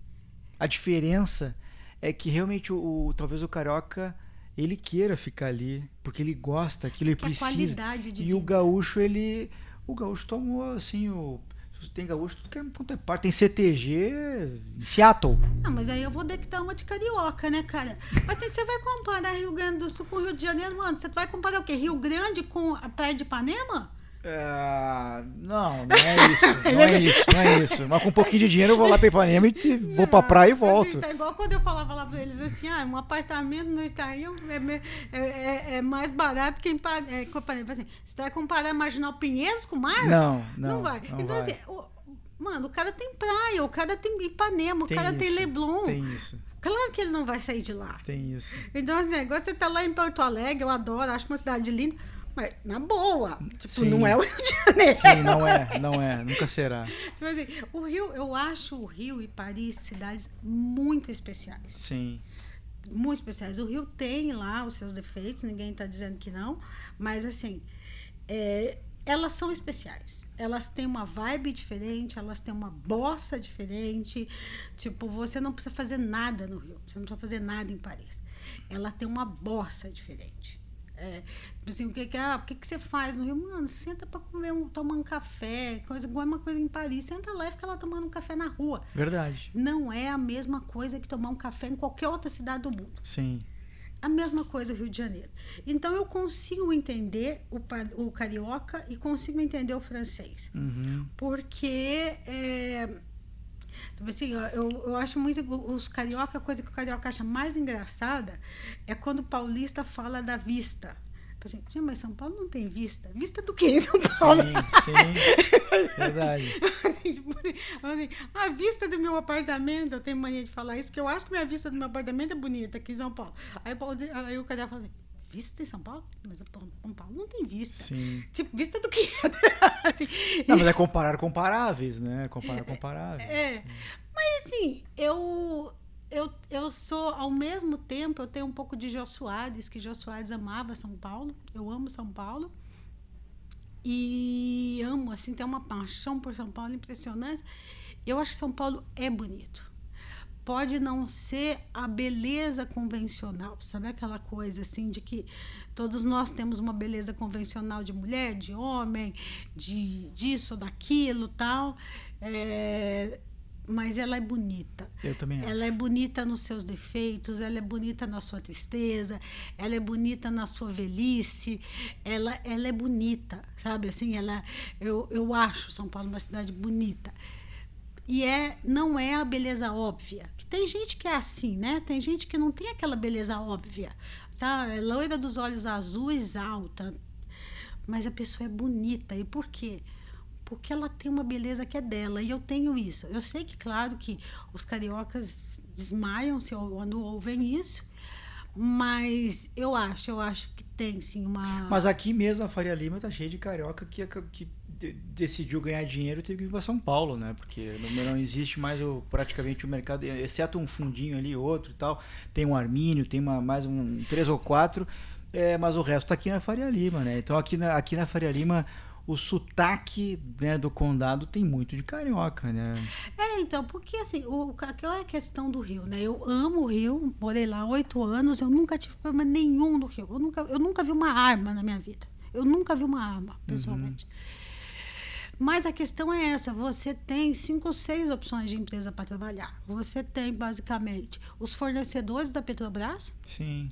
[SPEAKER 1] A diferença é que realmente talvez o carioca, ele queira ficar ali, porque ele gosta, aquilo ele precisa.
[SPEAKER 2] A qualidade de
[SPEAKER 1] vida. O gaúcho tomou assim tem gaúcho, tudo quanto é parte. Tem CTG em Seattle.
[SPEAKER 2] Não, mas aí eu vou ter que dar uma de carioca, né, cara? Mas assim, você vai comparar Rio Grande do Sul com Rio de Janeiro, mano? Você vai comparar o quê? Rio Grande com a Praia de Ipanema?
[SPEAKER 1] Não é isso. Mas com um pouquinho de dinheiro eu vou lá pra Ipanema e vou pra praia e volto.
[SPEAKER 2] Assim, tá igual quando eu falava lá pra eles assim, um apartamento no Itaim é mais barato que em Ipanema. Assim, você vai comparar Marginal Pinheiros com o mar?
[SPEAKER 1] Não
[SPEAKER 2] vai.
[SPEAKER 1] Não
[SPEAKER 2] então
[SPEAKER 1] vai.
[SPEAKER 2] Assim, mano, o cara tem praia, o cara tem Ipanema, o cara tem Leblon.
[SPEAKER 1] Tem isso.
[SPEAKER 2] Claro que ele não vai sair de lá.
[SPEAKER 1] Tem isso.
[SPEAKER 2] Então, assim, agora você tá lá em Porto Alegre, eu adoro, acho uma cidade linda. Mas, na boa, tipo, não é o Rio de Janeiro.
[SPEAKER 1] Sim, não é, nunca será.
[SPEAKER 2] Tipo assim, o Rio, eu acho o Rio e Paris cidades muito especiais.
[SPEAKER 1] Sim.
[SPEAKER 2] Muito especiais. O Rio tem lá os seus defeitos, ninguém está dizendo que não, mas assim, elas são especiais. Elas têm uma vibe diferente, elas têm uma bossa diferente. Tipo, você não precisa fazer nada no Rio, você não precisa fazer nada em Paris. Ela tem uma bossa diferente. Assim, o que você faz no Rio? Mano, senta pra tomar um café, igual uma coisa em Paris. Senta lá e fica lá tomando um café na rua.
[SPEAKER 1] Verdade.
[SPEAKER 2] Não é a mesma coisa que tomar um café em qualquer outra cidade do mundo.
[SPEAKER 1] Sim.
[SPEAKER 2] A mesma coisa o Rio de Janeiro. Então, eu consigo entender o carioca e consigo entender o francês. Porque... Assim, eu acho muito os carioca, a coisa que o carioca acha mais engraçada é quando o paulista fala da vista. Assim, mas São Paulo não tem vista. Vista do quê em São Paulo?
[SPEAKER 1] Sim, verdade.
[SPEAKER 2] Assim, a vista do meu apartamento, eu tenho mania de falar isso, porque eu acho que minha vista do meu apartamento é bonita aqui em São Paulo. Aí o carioca fala assim, vista em São Paulo? Mas São Paulo não tem vista.
[SPEAKER 1] Sim.
[SPEAKER 2] Tipo, vista do quê? Assim,
[SPEAKER 1] não, mas é comparar comparáveis, né? Comparáveis.
[SPEAKER 2] Mas assim, eu sou, ao mesmo tempo, eu tenho um pouco de Jô Soares, que Jô Soares amava São Paulo. Eu amo São Paulo. E amo, assim, tenho uma paixão por São Paulo impressionante. Eu acho que São Paulo é bonito. Pode não ser a beleza convencional, sabe aquela coisa assim de que todos nós temos uma beleza convencional de mulher, de homem, de disso, daquilo, tal. Mas ela é bonita.
[SPEAKER 1] Eu também acho.
[SPEAKER 2] Ela é bonita nos seus defeitos, ela é bonita na sua tristeza, ela é bonita na sua velhice, ela é bonita, sabe? Assim, eu acho São Paulo uma cidade bonita. E não é a beleza óbvia. Que tem gente que é assim, né? Tem gente que não tem aquela beleza óbvia. Sabe? É loira dos olhos azuis, alta. Mas a pessoa é bonita. E por quê? Porque ela tem uma beleza que é dela. E eu tenho isso. Eu sei que, claro, que os cariocas desmaiam quando ouvem isso. Mas eu acho que tem, sim, uma...
[SPEAKER 1] Mas aqui mesmo, a Faria Lima tá cheia de carioca que decidiu ganhar dinheiro e teve que ir para São Paulo, né? Porque não existe mais praticamente o mercado, exceto um fundinho ali, outro e tal. Tem um Armínio, tem mais 3 ou 4, mas o resto tá aqui na Faria Lima, né? Então aqui na Faria Lima o sotaque, né, do condado tem muito de carioca, né?
[SPEAKER 2] Então, porque assim, aquela questão do Rio, né? Eu amo o Rio, morei lá 8 anos, eu nunca tive problema nenhum no Rio. Eu nunca vi uma arma na minha vida. Eu nunca vi uma arma, pessoalmente. Mas a questão é essa, você tem 5 ou 6 opções de empresa para trabalhar. Você tem, basicamente, os fornecedores da Petrobras.
[SPEAKER 1] Sim.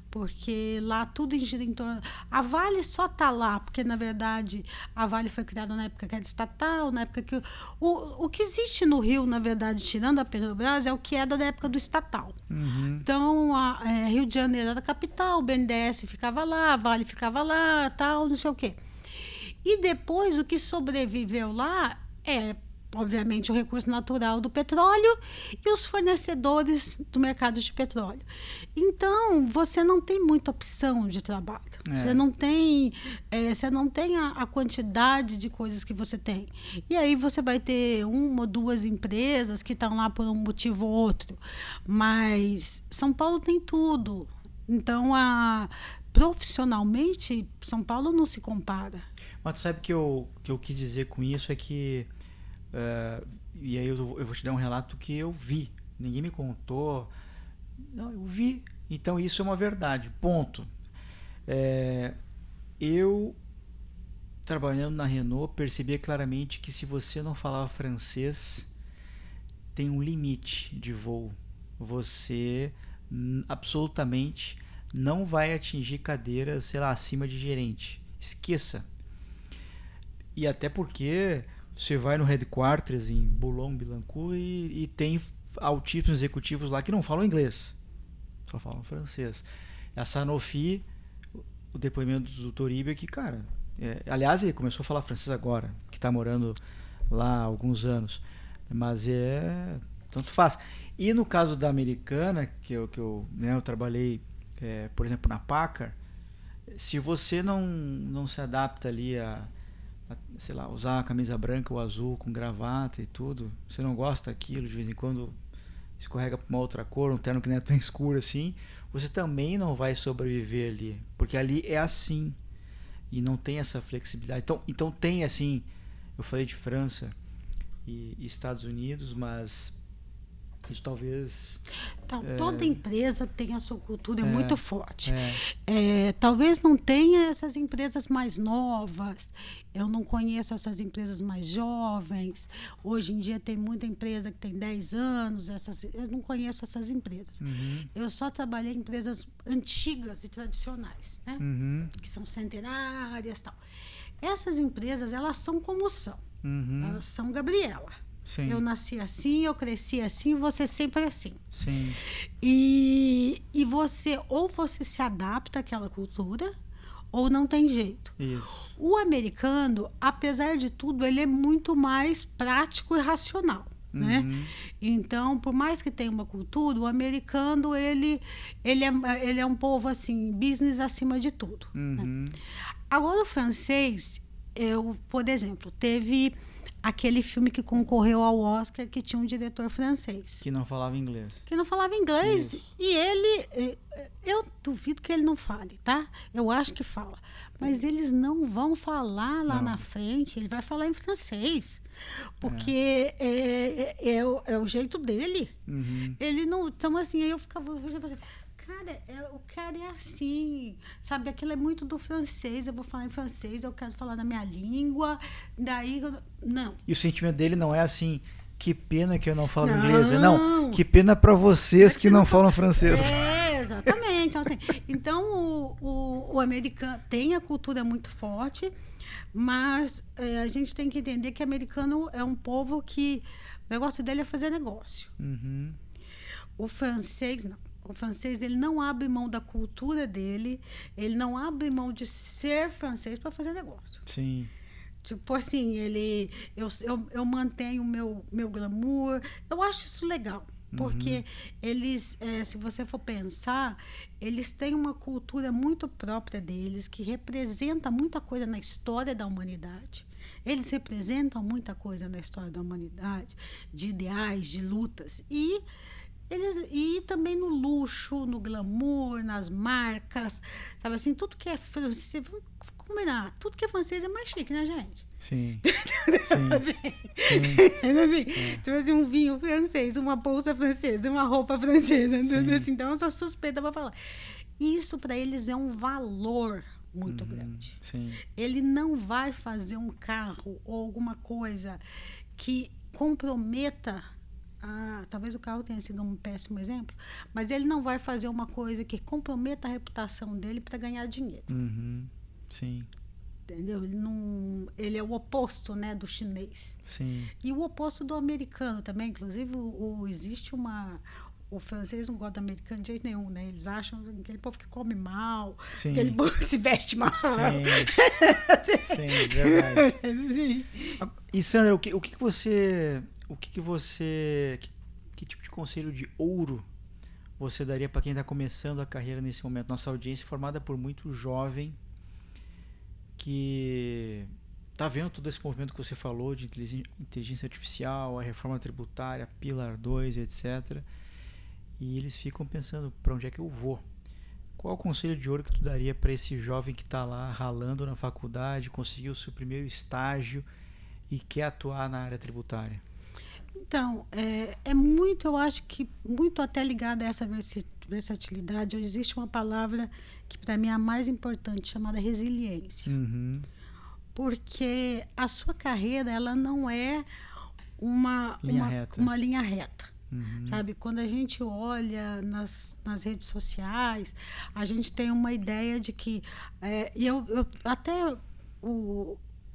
[SPEAKER 2] Porque lá tudo gira em torno... A Vale só está lá, porque, na verdade, a Vale foi criada na época que era estatal, na época que... O que existe no Rio, na verdade, tirando a Petrobras, é o que é da época do estatal. Então, Rio de Janeiro era a capital, o BNDES ficava lá, a Vale ficava lá, tal, não sei o quê. E depois, o que sobreviveu lá obviamente, o recurso natural do petróleo e os fornecedores do mercado de petróleo. Então, você não tem muita opção de trabalho. Você não tem, a quantidade de coisas que você tem. E aí você vai ter 1 ou 2 empresas que estão lá por um motivo ou outro. Mas São Paulo tem tudo. Então, profissionalmente, São Paulo não se compara.
[SPEAKER 1] Mas tu sabe que eu quis dizer com isso é que e aí eu vou te dar um relato que eu vi. Ninguém me contou. Não, eu vi. Então isso é uma verdade. Ponto. Eu, trabalhando na Renault, percebia claramente que se você não falava francês, tem um limite de voo. Você absolutamente não vai atingir cadeiras, sei lá, acima de gerente. Esqueça. E até porque você vai no headquarters em Boulogne-Billancourt e tem altíssimos executivos lá que não falam inglês, só falam francês. A Sanofi, o depoimento do Toribia, que, cara, aliás, ele começou a falar francês agora, que está morando lá há alguns anos, mas tanto faz. E no caso da Americana, que eu trabalhei, por exemplo, na Packard, se você não se adapta ali sei lá, usar a camisa branca ou azul com gravata e tudo, você não gosta daquilo, de vez em quando escorrega para uma outra cor, um terno que não é tão escuro assim, você também não vai sobreviver ali, porque ali é assim e não tem essa flexibilidade. Então tem assim, eu falei de França e Estados Unidos, mas isso talvez...
[SPEAKER 2] Toda empresa tem a sua cultura muito forte. Talvez não tenha essas empresas mais novas. Eu não conheço essas empresas mais jovens. Hoje em dia tem muita empresa que tem 10 anos. Eu não conheço essas empresas. Eu só trabalhei em empresas antigas e tradicionais, né? Que são centenárias e tal. Essas empresas, elas são como são. Elas são Gabriela.
[SPEAKER 1] Sim.
[SPEAKER 2] Eu nasci assim, eu cresci assim, você sempre assim.
[SPEAKER 1] Sim.
[SPEAKER 2] E você se adapta àquela cultura ou não tem jeito.
[SPEAKER 1] Isso.
[SPEAKER 2] O americano, apesar de tudo, ele é muito mais prático e racional. Né? Então, por mais que tenha uma cultura, o americano ele é um povo assim, business acima de tudo. Né? Agora o francês, por exemplo, teve aquele filme que concorreu ao Oscar que tinha um diretor francês.
[SPEAKER 1] Que não falava inglês.
[SPEAKER 2] Que não falava inglês.
[SPEAKER 1] Isso.
[SPEAKER 2] E ele, eu duvido que ele não fale, tá? Eu acho que fala. Mas eles não vão falar lá na frente, ele vai falar em francês. Porque é o jeito dele.
[SPEAKER 1] Uhum.
[SPEAKER 2] Ele não. Então, assim, aí eu ficava assim, cara, o cara é assim, sabe? Aquilo é muito do francês, eu vou falar em francês, eu quero falar na minha língua, daí, não.
[SPEAKER 1] E o sentimento dele não é assim, que pena que eu não falo
[SPEAKER 2] Não.
[SPEAKER 1] inglês. Não, que pena pra vocês que não falam francês.
[SPEAKER 2] Exatamente. Então, o americano tem a cultura muito forte, mas a gente tem que entender que o americano é um povo que o negócio dele é fazer negócio.
[SPEAKER 1] Uhum.
[SPEAKER 2] O francês, não. O francês, ele não abre mão da cultura dele, ele não abre mão de ser francês para fazer negócio.
[SPEAKER 1] Sim.
[SPEAKER 2] Tipo assim, eu mantenho o meu glamour. Eu acho isso legal. Porque eles, se você for pensar, eles têm uma cultura muito própria deles, que representa muita coisa na história da humanidade. Eles representam muita coisa na história da humanidade, de ideais, de lutas. E também no luxo, no glamour, nas marcas, sabe assim, tudo que é francês, vamos combinar, tudo que é francês é mais chique, né, gente?
[SPEAKER 1] Sim.
[SPEAKER 2] Tipo assim, um vinho francês, uma bolsa francesa, uma roupa francesa, assim, então eu sou suspeita para falar. Isso para eles é um valor muito grande.
[SPEAKER 1] Sim.
[SPEAKER 2] Ele não vai fazer um carro ou alguma coisa que comprometa. Talvez o carro tenha sido um péssimo exemplo, mas ele não vai fazer uma coisa que comprometa a reputação dele para ganhar dinheiro.
[SPEAKER 1] Uhum. Sim.
[SPEAKER 2] Entendeu? Ele é o oposto, né, do chinês.
[SPEAKER 1] Sim.
[SPEAKER 2] E o oposto do americano também. Inclusive, existe o francês não gosta do americano de jeito nenhum, né? Eles acham aquele povo que come mal,
[SPEAKER 1] Sim.
[SPEAKER 2] aquele povo que se veste mal.
[SPEAKER 1] Sim, verdade. E Sandra, que tipo de conselho de ouro você daria para quem está começando a carreira nesse momento? Nossa audiência é formada por muito jovem que está vendo todo esse movimento que você falou de inteligência artificial, a reforma tributária, Pilar 2, etc. E eles ficam pensando, para onde é que eu vou? Qual o conselho de ouro que tu daria para esse jovem que está lá ralando na faculdade, conseguiu o seu primeiro estágio e quer atuar na área tributária?
[SPEAKER 2] Então, muito, eu acho que muito até ligada a essa versatilidade, existe uma palavra que para mim é a mais importante, chamada resiliência.
[SPEAKER 1] Uhum.
[SPEAKER 2] Porque a sua carreira, ela não é uma linha reta.
[SPEAKER 1] Uhum.
[SPEAKER 2] Sabe? Quando a gente olha nas redes sociais, a gente tem uma ideia de que... até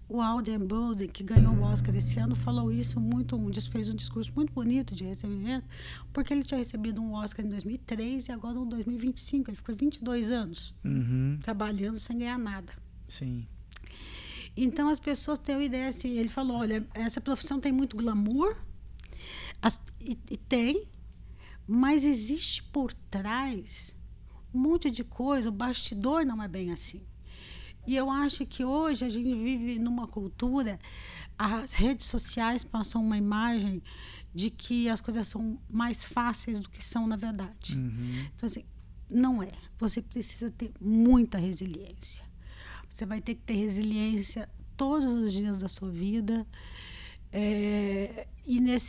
[SPEAKER 2] o Adrien Brody, que ganhou o Oscar esse ano, falou isso muito, fez um discurso muito bonito de recebimento, porque ele tinha recebido um Oscar em 2003 e agora em 2025. Ele ficou 22 anos trabalhando sem ganhar nada.
[SPEAKER 1] Sim.
[SPEAKER 2] Então, as pessoas têm uma ideia assim, ele falou, olha, essa profissão tem muito glamour, e tem, mas existe por trás um monte de coisa, o bastidor não é bem assim. E eu acho que hoje a gente vive numa cultura, as redes sociais passam uma imagem de que as coisas são mais fáceis do que são na verdade.
[SPEAKER 1] Uhum.
[SPEAKER 2] Então, assim, não é. Você precisa ter muita resiliência. Você vai ter que ter resiliência todos os dias da sua vida.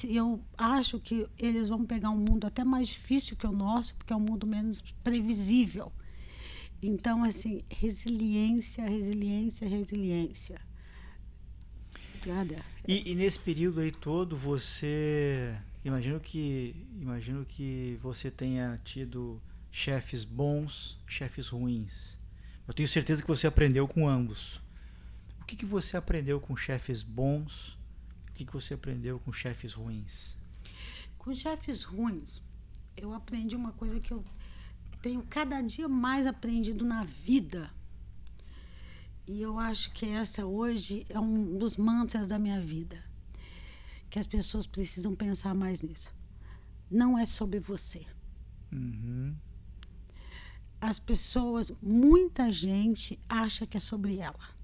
[SPEAKER 2] Eu acho que eles vão pegar um mundo até mais difícil que o nosso, porque é um mundo menos previsível. Então, assim, resiliência.
[SPEAKER 1] E nesse período aí todo, você... Imagino que você tenha tido chefes bons, chefes ruins. Eu tenho certeza que você aprendeu com ambos. O que você aprendeu com chefes bons? O que você aprendeu com chefes ruins?
[SPEAKER 2] Com chefes ruins, eu aprendi uma coisa que eu tenho cada dia mais aprendido na vida. E eu acho que essa hoje é um dos mantras da minha vida. Que as pessoas precisam pensar mais nisso. Não é sobre você.
[SPEAKER 1] Uhum.
[SPEAKER 2] Muita gente acha que é sobre ela.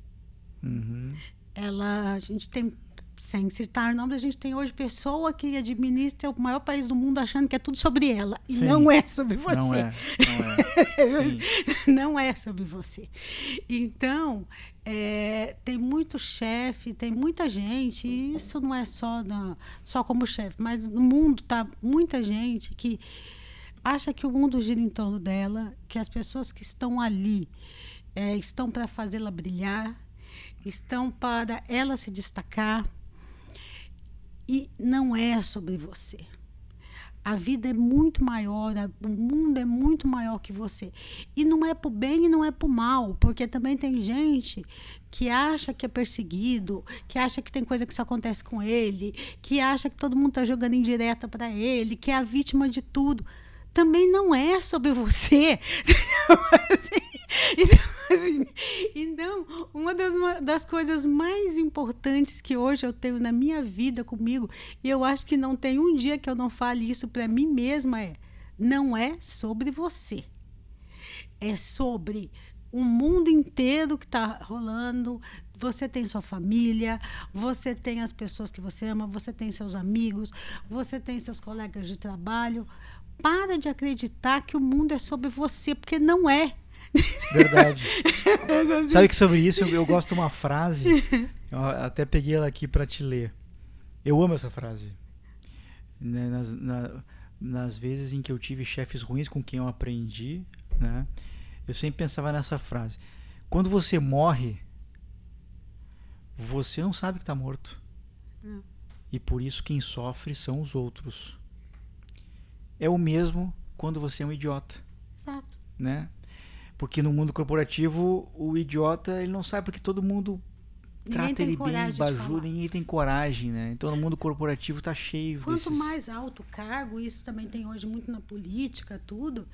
[SPEAKER 1] Uhum.
[SPEAKER 2] a gente tem, sem citar nomes, a gente tem hoje pessoa que administra o maior país do mundo achando que é tudo sobre ela. E
[SPEAKER 1] Sim.
[SPEAKER 2] não é sobre você.
[SPEAKER 1] Não é. Sim.
[SPEAKER 2] Não é sobre você. Então, tem muito chefe, tem muita gente, e isso não é só como chefe, mas no mundo tá muita gente que acha que o mundo gira em torno dela, que as pessoas que estão ali estão para fazê-la brilhar, estão para ela se destacar. E não é sobre você. A vida é muito maior, o mundo é muito maior que você. E não é para o bem e não é para o mal, porque também tem gente que acha que é perseguido, que acha que tem coisa que só acontece com ele, que acha que todo mundo está jogando indireta para ele, que é a vítima de tudo. Também não é sobre você. Então, uma das coisas mais importantes que hoje eu tenho na minha vida comigo, e eu acho que não tem um dia que eu não fale isso para mim mesma, não é sobre você. É sobre o mundo inteiro que está rolando. Você tem sua família, você tem as pessoas que você ama, você tem seus amigos, você tem seus colegas de trabalho. Para de acreditar que o mundo é sobre você, porque não é.
[SPEAKER 1] Verdade. Sabe que sobre isso eu gosto de uma frase, eu até peguei ela aqui para te ler. Eu amo essa frase. Nas vezes em que eu tive chefes ruins com quem eu aprendi, né, eu sempre pensava nessa frase. Quando você morre, você não sabe que está morto. E por isso quem sofre são os outros. É o mesmo quando você é um idiota.
[SPEAKER 2] Exato.
[SPEAKER 1] Né? Porque no mundo corporativo, o idiota, ele não sabe porque todo mundo trata ele bem, bajula, ninguém tem coragem, né? Então, no mundo corporativo tá cheio
[SPEAKER 2] Quanto mais alto o cargo, isso também tem hoje muito na política, tudo,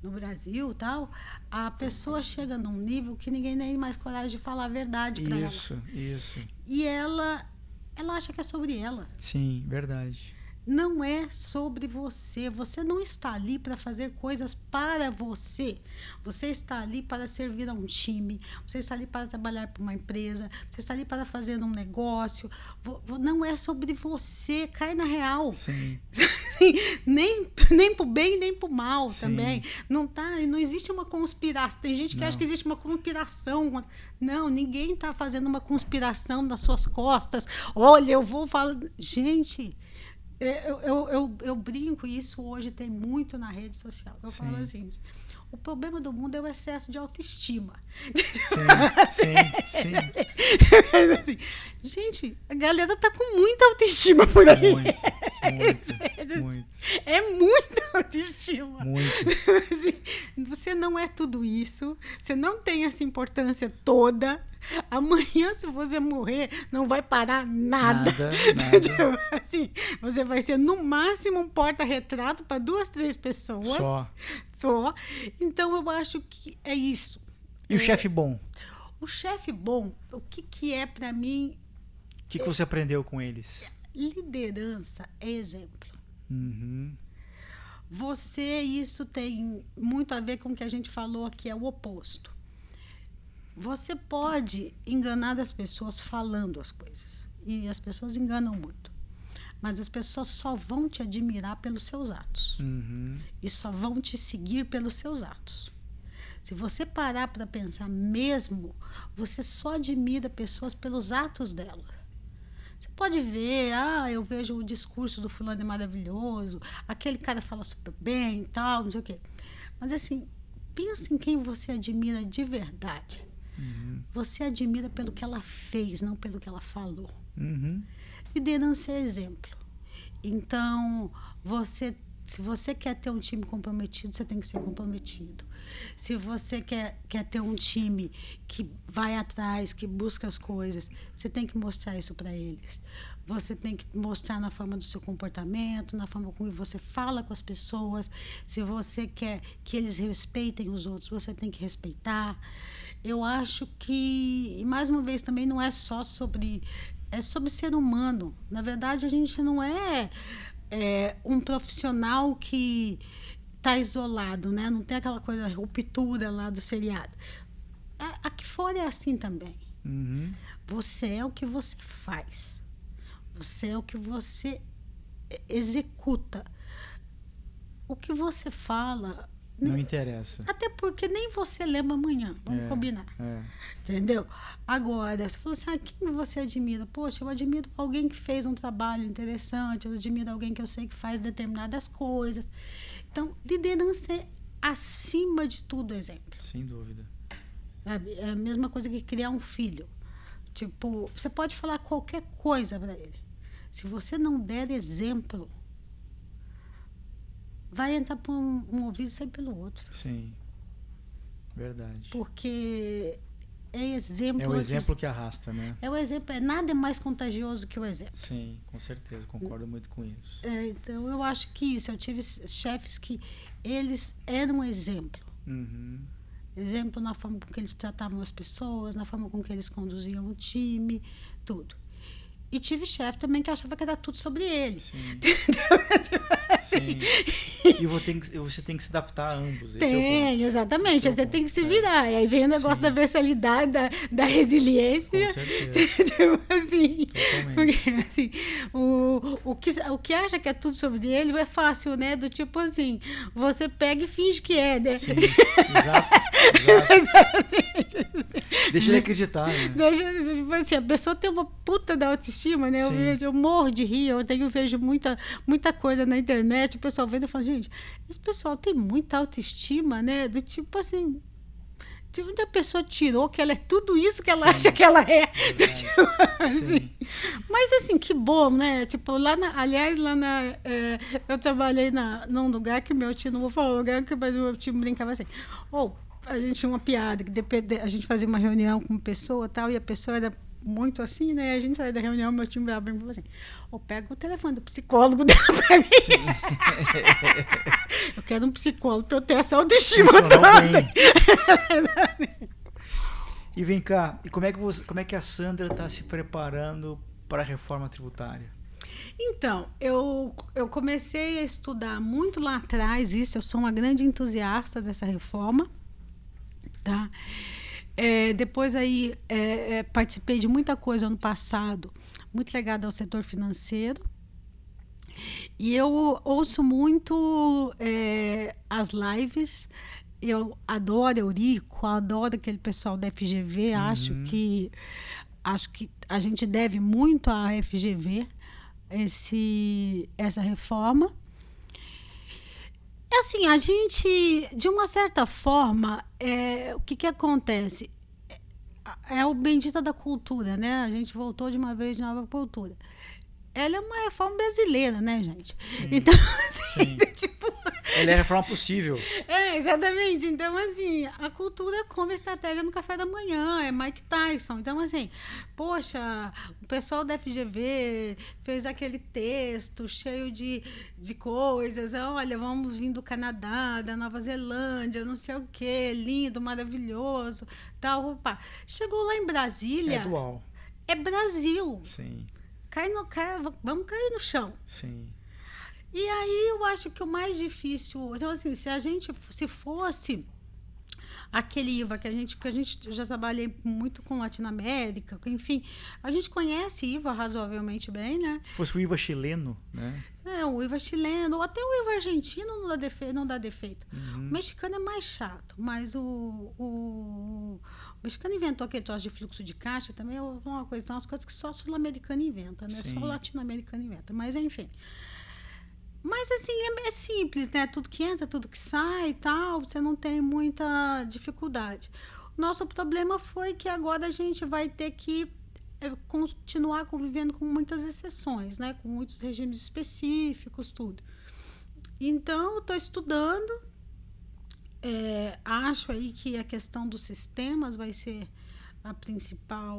[SPEAKER 2] no Brasil e tal, a pessoa chega num nível que ninguém tem mais coragem de falar a verdade para ela.
[SPEAKER 1] Isso.
[SPEAKER 2] E ela acha que é sobre ela.
[SPEAKER 1] Sim, verdade.
[SPEAKER 2] Não é sobre você. Você não está ali para fazer coisas para você. Você está ali para servir a um time. Você está ali para trabalhar para uma empresa. Você está ali para fazer um negócio. Não é sobre você. Cai na real.
[SPEAKER 1] Sim.
[SPEAKER 2] nem para o bem, nem para o mal. Sim. Também. Não existe uma conspiração. Tem gente que acha que existe uma conspiração. Não, ninguém está fazendo uma conspiração nas suas costas. Olha, eu vou falar... Gente... Eu brinco, e isso hoje tem muito na rede social. Eu falo assim, o problema do mundo é o excesso de autoestima.
[SPEAKER 1] Sim.
[SPEAKER 2] Assim, gente, a galera tá com muita autoestima por aí.
[SPEAKER 1] Muito.
[SPEAKER 2] É muita autoestima.
[SPEAKER 1] Muito.
[SPEAKER 2] Assim, você não é tudo isso, você não tem essa importância toda. Amanhã, se você morrer, não vai parar nada. Assim, você vai ser, no máximo, um porta-retrato para 2, 3 pessoas. Só. Então, eu acho que é isso.
[SPEAKER 1] E o chefe bom?
[SPEAKER 2] O chefe bom, o que é para mim...
[SPEAKER 1] O que você aprendeu com eles?
[SPEAKER 2] Liderança é exemplo.
[SPEAKER 1] Uhum.
[SPEAKER 2] Isso tem muito a ver com o que a gente falou aqui, é o oposto. Você pode enganar as pessoas falando as coisas. E as pessoas enganam muito. Mas as pessoas só vão te admirar pelos seus atos.
[SPEAKER 1] Uhum.
[SPEAKER 2] E só vão te seguir pelos seus atos. Se você parar para pensar mesmo, você só admira pessoas pelos atos dela. Você pode ver, eu vejo o discurso do fulano é maravilhoso, aquele cara fala super bem e tal, não sei o quê. Mas assim, pensa em quem você admira de verdade.
[SPEAKER 1] Uhum.
[SPEAKER 2] Você admira pelo que ela fez, não pelo que ela falou.
[SPEAKER 1] Uhum.
[SPEAKER 2] Liderança é exemplo. Então, se você quer ter um time comprometido, você tem que ser comprometido. Se você quer ter um time que vai atrás, que busca as coisas, você tem que mostrar isso para eles. Você tem que mostrar na forma do seu comportamento, na forma como você fala com as pessoas. Se você quer que eles respeitem os outros, você tem que respeitar. Eu acho que, mais uma vez, também não é só sobre... É sobre ser humano. Na verdade, a gente não é um profissional que está isolado, né? Não tem aquela coisa, ruptura lá do seriado. Aqui fora é assim também.
[SPEAKER 1] Uhum.
[SPEAKER 2] Você é o que você faz. Você é o que você executa. O que você fala...
[SPEAKER 1] Não interessa.
[SPEAKER 2] Até porque nem você lembra amanhã. Vamos combinar. Entendeu? Agora, você falou assim, quem você admira? Poxa, eu admiro alguém que fez um trabalho interessante, eu admiro alguém que eu sei que faz determinadas coisas. Então, liderança é, acima de tudo, exemplo.
[SPEAKER 1] Sem dúvida.
[SPEAKER 2] Sabe? É a mesma coisa que criar um filho. Tipo, você pode falar qualquer coisa para ele. Se você não der exemplo, vai entrar por um ouvido e sair pelo outro.
[SPEAKER 1] Sim. Verdade.
[SPEAKER 2] Porque é exemplo.
[SPEAKER 1] É o exemplo que arrasta, né?
[SPEAKER 2] É o exemplo. Nada é mais contagioso que o exemplo.
[SPEAKER 1] Sim, com certeza. Concordo muito com isso.
[SPEAKER 2] Então, eu acho que isso. Eu tive chefes que eles eram exemplo.
[SPEAKER 1] Uhum.
[SPEAKER 2] Exemplo na forma com que eles tratavam as pessoas, na forma com que eles conduziam o time, tudo. E tive chefe também que achava que era tudo sobre ele.
[SPEAKER 1] Sim. Sim. E você tem que se adaptar a ambos.
[SPEAKER 2] Tem, exatamente. Você tem que se virar. E aí vem o negócio da versalidade, da resiliência.
[SPEAKER 1] Com certeza.
[SPEAKER 2] Tipo assim.
[SPEAKER 1] Totalmente.
[SPEAKER 2] Porque, assim, o que acha que é tudo sobre ele é fácil, né? Do tipo assim, você pega e finge que é, né?
[SPEAKER 1] Sim, exato. Deixa ele acreditar, né?
[SPEAKER 2] Tipo assim, a pessoa tem uma puta da autoestima, né? Eu morro de rir, eu vejo muita coisa na internet, o pessoal vendo e fala, gente, esse pessoal tem muita autoestima, né? Do tipo assim, de onde a pessoa tirou que ela é tudo isso que ela acha que ela é. Tipo, assim. Mas assim, que bom, né? Tipo, eu trabalhei num lugar que meu tio, não vou falar o lugar, mas meu tio brincava assim, a gente tinha uma piada, que a gente fazia uma reunião com uma pessoa tal, e a pessoa era muito assim, né? A gente saía da reunião, meu time bravo e falou assim, pega o telefone do psicólogo dela pra mim. Eu quero um psicólogo pra eu ter essa autoestima toda.
[SPEAKER 1] E vem cá, e como é que a Sandra está se preparando para a reforma tributária?
[SPEAKER 2] Então, eu comecei a estudar muito lá atrás isso, eu sou uma grande entusiasta dessa reforma, tá? Depois aí participei de muita coisa ano passado, muito ligada ao setor financeiro. E eu ouço muito as lives. Eu adoro Eurico, adoro aquele pessoal da FGV. Acho que a gente deve muito à FGV essa reforma. Assim, a gente, de uma certa forma, o que acontece? É o bendito da cultura, né? A gente voltou de uma vez de nova cultura. Ela é uma reforma brasileira, né, gente?
[SPEAKER 1] Sim,
[SPEAKER 2] então, assim, tipo...
[SPEAKER 1] Ela é a reforma possível.
[SPEAKER 2] Exatamente. Então, assim, a cultura come estratégia no café da manhã, é Mike Tyson. Então, assim, poxa, o pessoal da FGV fez aquele texto cheio de coisas. Olha, vamos vir do Canadá, da Nova Zelândia, não sei o quê, lindo, maravilhoso, tal. Opa. Chegou lá em Brasília...
[SPEAKER 1] É dual.
[SPEAKER 2] É Brasil.
[SPEAKER 1] Sim.
[SPEAKER 2] Vamos cair no chão.
[SPEAKER 1] Sim.
[SPEAKER 2] E aí eu acho que o mais difícil, então assim, se fosse aquele IVA porque a gente eu já trabalhei muito com Latinoamérica, enfim, a gente conhece IVA razoavelmente bem, né?
[SPEAKER 1] Se fosse o IVA chileno, né?
[SPEAKER 2] O IVA chileno, ou até o IVA argentino não dá defeito. O mexicano é mais chato, mas o mexicano inventou aquele troço de fluxo de caixa também, uma coisa, tem umas coisas que só o sul-americano inventa, né?
[SPEAKER 1] Sim.
[SPEAKER 2] Só o latino-americano inventa, mas enfim. Mas assim, é simples, né? Tudo que entra, tudo que sai e tal, você não tem muita dificuldade. O nosso problema foi que agora a gente vai ter que continuar convivendo com muitas exceções, né? Com muitos regimes específicos, tudo. Então, eu estou estudando. Acho aí que a questão dos sistemas vai ser a principal...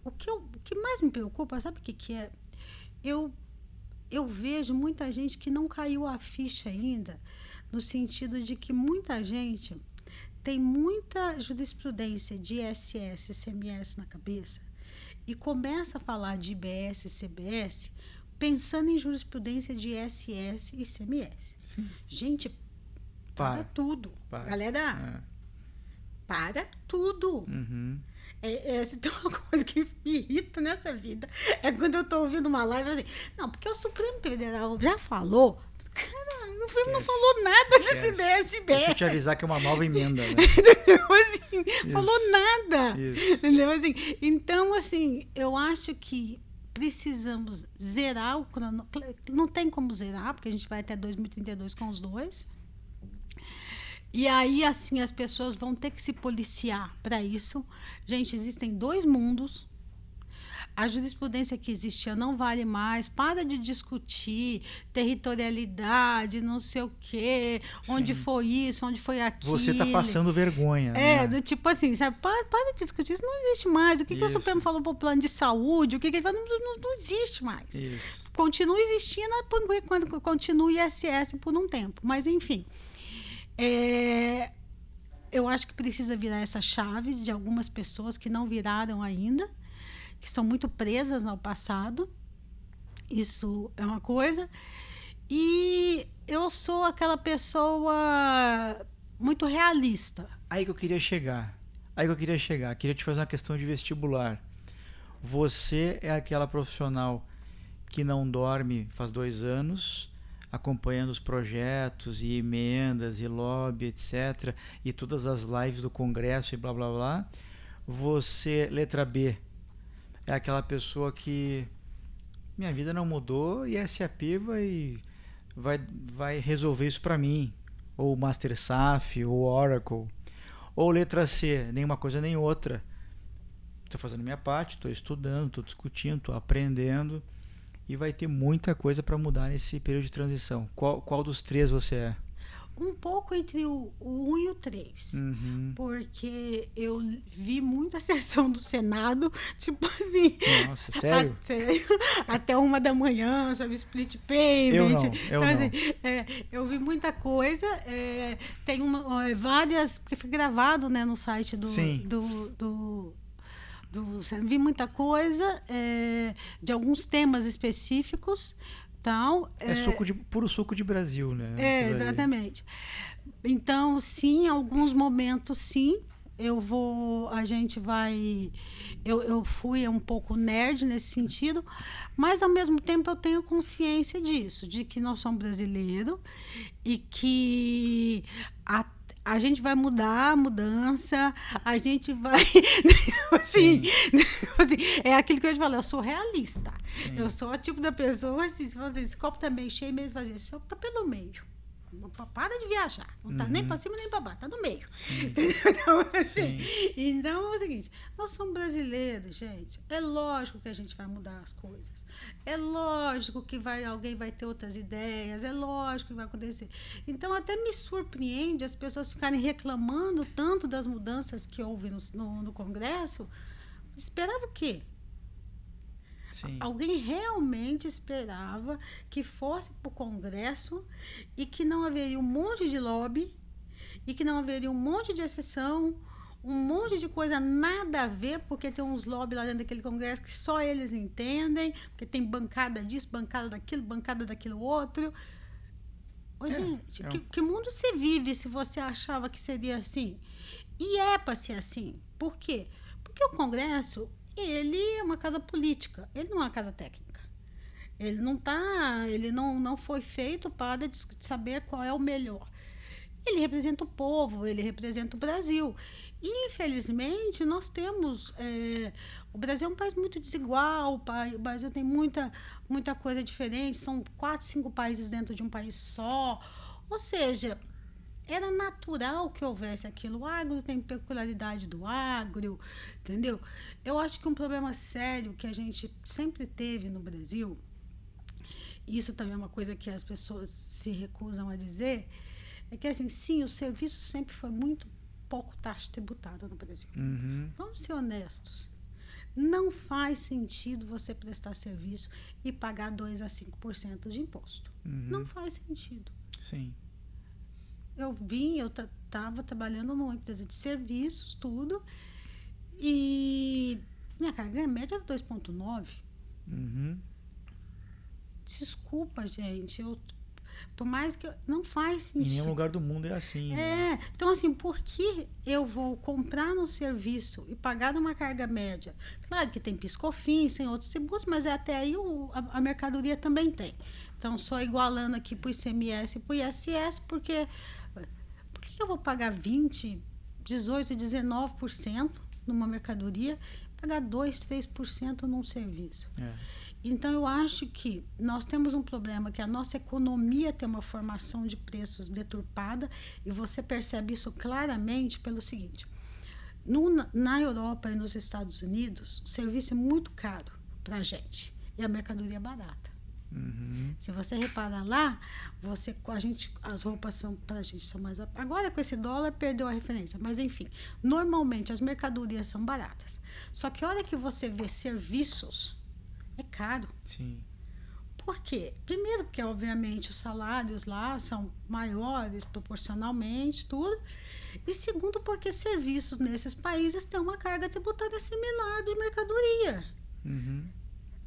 [SPEAKER 2] O que mais me preocupa, sabe o que é? Eu vejo muita gente que não caiu a ficha ainda, no sentido de que muita gente tem muita jurisprudência de ISS e CMS na cabeça e começa a falar de IBS e CBS pensando em jurisprudência de ISS e CMS.
[SPEAKER 1] Sim.
[SPEAKER 2] Gente, para tudo.
[SPEAKER 1] Para.
[SPEAKER 2] Galera, para tudo.
[SPEAKER 1] Uhum.
[SPEAKER 2] Se tem uma coisa que me irrita nessa vida, é quando eu tô ouvindo uma live assim, não, porque o Supremo Federal já falou. Cara, o Supremo não falou nada de CBSB.
[SPEAKER 1] Deixa eu te avisar que é uma nova emenda, né?
[SPEAKER 2] Entendeu? Assim, falou nada.
[SPEAKER 1] Isso.
[SPEAKER 2] Entendeu? Assim, então, assim, eu acho que precisamos zerar o cronograma. Não tem como zerar, porque a gente vai até 2032 com os dois. E aí, assim, as pessoas vão ter que se policiar para isso. Gente, existem 2 mundos. A jurisprudência que existia não vale mais. Para de discutir territorialidade, não sei o quê, onde foi isso, onde foi aquilo.
[SPEAKER 1] Você está passando vergonha. Né?
[SPEAKER 2] Do tipo assim, sabe? Para de discutir, isso não existe mais. O que o Supremo falou para o plano de saúde? O que ele falou? Não existe mais.
[SPEAKER 1] Isso.
[SPEAKER 2] Continua existindo, quando continua o ISS por um tempo. Mas, enfim. Eu acho que precisa virar essa chave de algumas pessoas que não viraram ainda, que são muito presas ao passado. Isso é uma coisa. E eu sou aquela pessoa muito realista.
[SPEAKER 1] Aí que eu queria chegar. Queria te fazer uma questão de vestibular. Você é aquela profissional que não dorme faz 2 anos, acompanhando os projetos e emendas e lobby, etc. E todas as lives do Congresso e blá, blá, blá. Você, letra B, é aquela pessoa que minha vida não mudou e a SAP vai resolver isso para mim. Ou Master SAF, ou Oracle. Ou letra C, nenhuma coisa nem outra. Estou fazendo minha parte, estou estudando, estou discutindo, estou aprendendo. E vai ter muita coisa para mudar nesse período de transição. Qual dos 3 você é?
[SPEAKER 2] Um pouco entre o 1 e o 3.
[SPEAKER 1] Uhum.
[SPEAKER 2] Porque eu vi muita sessão do Senado, tipo assim...
[SPEAKER 1] Nossa, sério?
[SPEAKER 2] Até 1 da manhã, sabe? Split payment.
[SPEAKER 1] Eu não.
[SPEAKER 2] Então, assim, eu vi muita coisa. Tem várias... Porque foi gravado, né, no site do vi muita coisa de alguns temas específicos. Então,
[SPEAKER 1] puro suco de Brasil, né?
[SPEAKER 2] Exatamente. Então, sim, em alguns momentos, sim, eu fui um pouco nerd nesse sentido, mas ao mesmo tempo eu tenho consciência disso, de que nós somos brasileiros e que a gente vai mudar a mudança, a gente vai... assim, é aquilo que eu te falei, eu sou realista. Sim. Eu sou o tipo da pessoa, assim, se esse copo tá meio cheio, mesmo fazer, esse copo tá pelo meio. Para de viajar. Não tá nem para cima nem para baixo, tá no meio. Então, assim, então é o seguinte, nós somos brasileiros, gente. É lógico que a gente vai mudar as coisas. É lógico que alguém vai ter outras ideias. É lógico que vai acontecer. Então, até me surpreende as pessoas ficarem reclamando tanto das mudanças que houve no Congresso. Esperava o quê? Sim. Alguém realmente esperava que fosse para o Congresso e que não haveria um monte de lobby e que não haveria um monte de exceção, um monte de coisa nada a ver, porque tem uns lobbies lá dentro daquele Congresso que só eles entendem, porque tem bancada disso, bancada daquilo outro. Ô, gente, que mundo você vive se você achava que seria assim? E é para ser assim. Por quê? Porque o Congresso... ele é uma casa política, ele não é uma casa técnica. Ele não foi feito para saber qual é o melhor. Ele representa o povo, ele representa o Brasil. E, infelizmente, nós temos... o Brasil é um país muito desigual, o Brasil tem muita coisa diferente, são 4, 5 países dentro de um país só. Ou seja... era natural que houvesse aquilo. O agro tem peculiaridade do agro, entendeu? Eu acho que um problema sério que a gente sempre teve no Brasil, isso também é uma coisa que as pessoas se recusam a dizer, é que, assim, sim, o serviço sempre foi muito pouco taxa tributada no Brasil.
[SPEAKER 1] Uhum.
[SPEAKER 2] Vamos ser honestos. Não faz sentido você prestar serviço e pagar 2% a 5% de imposto.
[SPEAKER 1] Uhum.
[SPEAKER 2] Não faz sentido.
[SPEAKER 1] Sim.
[SPEAKER 2] Eu estava trabalhando numa empresa de serviços, tudo, e minha carga média era 2,9.
[SPEAKER 1] Uhum.
[SPEAKER 2] Desculpa, gente, Por mais que não faz
[SPEAKER 1] Em
[SPEAKER 2] sentido.
[SPEAKER 1] nenhum lugar do mundo é assim. Né?
[SPEAKER 2] Então assim, por que eu vou comprar um serviço e pagar uma carga média? Claro que tem PIS/COFINS, tem outros tributos, mas até aí a mercadoria também tem. Então, só igualando aqui para o ICMS e para o ISS, porque por que eu vou pagar 20, 18, 19% numa mercadoria, pagar 2, 3% num serviço? Então, eu acho que nós temos um problema, que a nossa economia tem uma formação de preços deturpada, e você percebe isso claramente pelo seguinte: na Europa e nos Estados Unidos, o serviço é muito caro para a gente e a mercadoria é barata. Se você reparar lá, as roupas são para a gente são mais. Agora com esse dólar perdeu a referência, mas enfim, normalmente as mercadorias são baratas. Só que a hora que você vê serviços, é caro.
[SPEAKER 1] Sim.
[SPEAKER 2] Por quê? Primeiro, porque obviamente os salários lá são maiores proporcionalmente, tudo. E segundo, porque serviços nesses países têm uma carga tributária similar de mercadoria.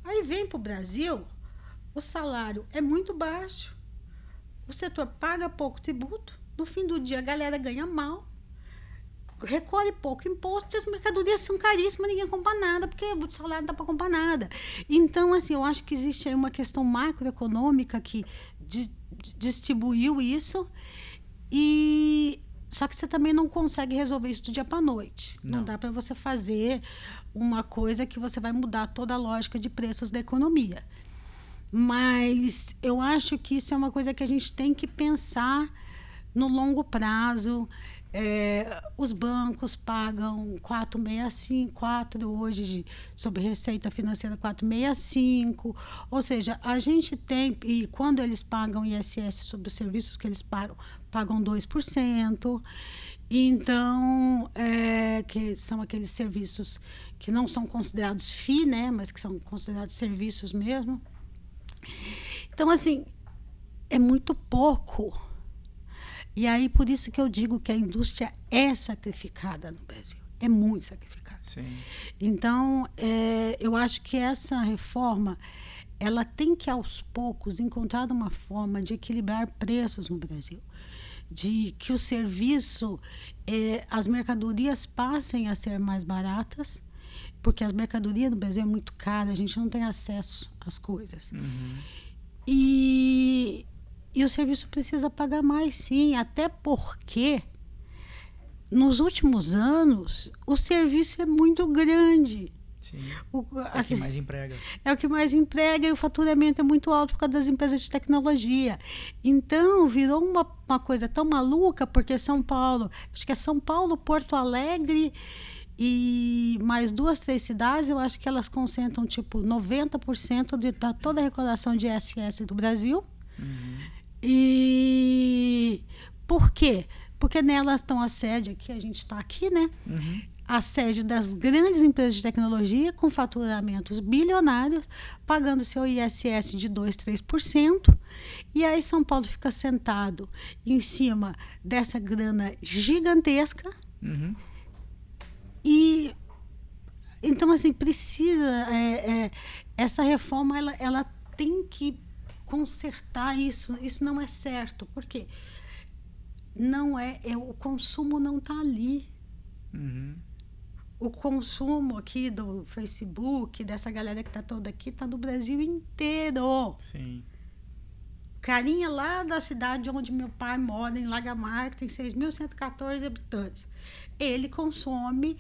[SPEAKER 2] Aí vem para o Brasil, o salário é muito baixo, o setor paga pouco tributo, no fim do dia a galera ganha mal, recolhe pouco imposto e as mercadorias são caríssimas, ninguém compra nada, porque o salário não dá para comprar nada. Então, assim, eu acho que existe aí uma questão macroeconômica que distribuiu isso, só que você também não consegue resolver isso do dia para a noite. Não dá para você fazer uma coisa que você vai mudar toda a lógica de preços da economia. Mas eu acho que isso é uma coisa que a gente tem que pensar no longo prazo. Os bancos pagam 4,65 hoje sobre receita financeira, 4,65. Ou seja, a gente tem, e quando eles pagam ISS sobre os serviços que eles pagam 2%. Então, que são aqueles serviços que não são considerados FII, né, mas que são considerados serviços mesmo. Então, assim, é muito pouco. E aí, por isso que eu digo que a indústria é sacrificada no Brasil. É muito sacrificada.
[SPEAKER 1] Sim.
[SPEAKER 2] Então, eu acho que essa reforma, ela tem que, aos poucos, encontrar uma forma de equilibrar preços no Brasil. De que o serviço, as mercadorias passem a ser mais baratas, porque as mercadorias no Brasil é muito cara, a gente não tem acesso às coisas. E o serviço precisa pagar mais, sim, até porque nos últimos anos o serviço é muito grande.
[SPEAKER 1] Sim. É o que mais emprega.
[SPEAKER 2] É o que mais emprega, e o faturamento é muito alto por causa das empresas de tecnologia. Então, virou uma coisa tão maluca, porque São Paulo, acho que é São Paulo, Porto Alegre e mais 2, 3 cidades, eu acho que elas concentram tipo 90% de toda a arrecadação de ISS do Brasil. E por quê? Porque nelas estão a sede, aqui a gente está aqui, né? A sede das grandes empresas de tecnologia com faturamentos bilionários, pagando seu ISS de 2, 3%. E aí São Paulo fica sentado em cima dessa grana gigantesca. E então, assim, precisa essa reforma, ela tem que consertar isso. Isso não é certo, porque não o consumo não está ali. O consumo aqui do Facebook, dessa galera que está toda aqui, está no Brasil inteiro.
[SPEAKER 1] Sim.
[SPEAKER 2] Carinha lá da cidade onde meu pai mora, em Lagamar, que tem 6.114 habitantes. Ele consome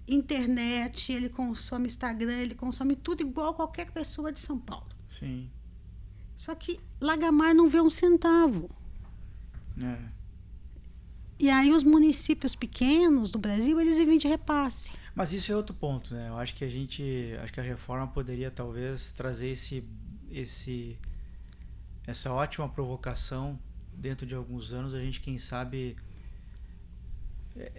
[SPEAKER 2] internet, ele consome Instagram, ele consome tudo igual qualquer pessoa de São Paulo.
[SPEAKER 1] Sim.
[SPEAKER 2] Só que Lagamar não vê um centavo. E aí os municípios pequenos do Brasil, eles vivem de repasse.
[SPEAKER 1] Mas isso é outro ponto, né? Eu acho que a reforma poderia talvez trazer essa ótima provocação dentro de alguns anos. A gente, quem sabe,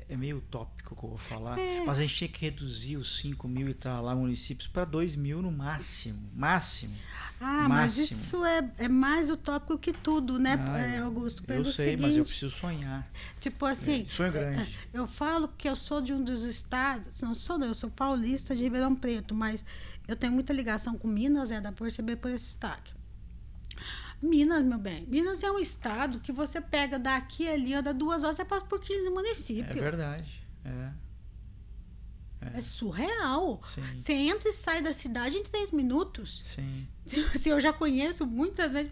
[SPEAKER 1] é meio utópico o que eu vou falar, mas a gente tinha que reduzir os 5.000 e tal lá municípios para 2.000 no máximo.
[SPEAKER 2] Mas isso é mais utópico que tudo, né, Augusto?
[SPEAKER 1] Eu sei, mas eu preciso sonhar.
[SPEAKER 2] Tipo assim,
[SPEAKER 1] sonho grande.
[SPEAKER 2] Eu falo porque eu sou de um dos estados, eu sou paulista de Ribeirão Preto, mas eu tenho muita ligação com Minas, dá para perceber por esse sotaque. Minas, meu bem. Minas é um estado que você pega daqui ali, anda 2 horas, você passa por 15 municípios.
[SPEAKER 1] É verdade.
[SPEAKER 2] É surreal.
[SPEAKER 1] Sim.
[SPEAKER 2] Você entra e sai da cidade em 3 minutos.
[SPEAKER 1] Sim.
[SPEAKER 2] Assim, eu já conheço muitas vezes.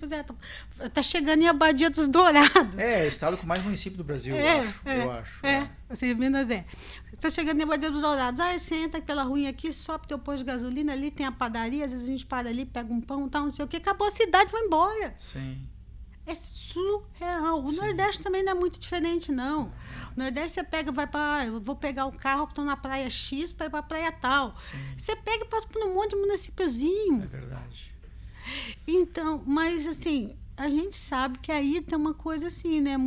[SPEAKER 2] Tá chegando em Abadia dos Dourados.
[SPEAKER 1] É o estado com mais município do Brasil, eu acho.
[SPEAKER 2] Assim, Minas é. Você tá chegando em Abadia dos Dourados. Aí você entra pela rua aqui, sobe teu posto de gasolina, ali tem a padaria, às vezes a gente para ali, pega um pão, tal, não sei o que, acabou a cidade, vai embora.
[SPEAKER 1] Sim.
[SPEAKER 2] É surreal. O
[SPEAKER 1] Sim.
[SPEAKER 2] Nordeste também não é muito diferente, não. O Nordeste você pega, vai para. Eu vou pegar o carro, estou na praia X para ir para a praia tal.
[SPEAKER 1] Sim.
[SPEAKER 2] Você pega e passa por um monte de municípiozinho.
[SPEAKER 1] É verdade.
[SPEAKER 2] Então, mas assim, a gente sabe que aí tem uma coisa assim, né?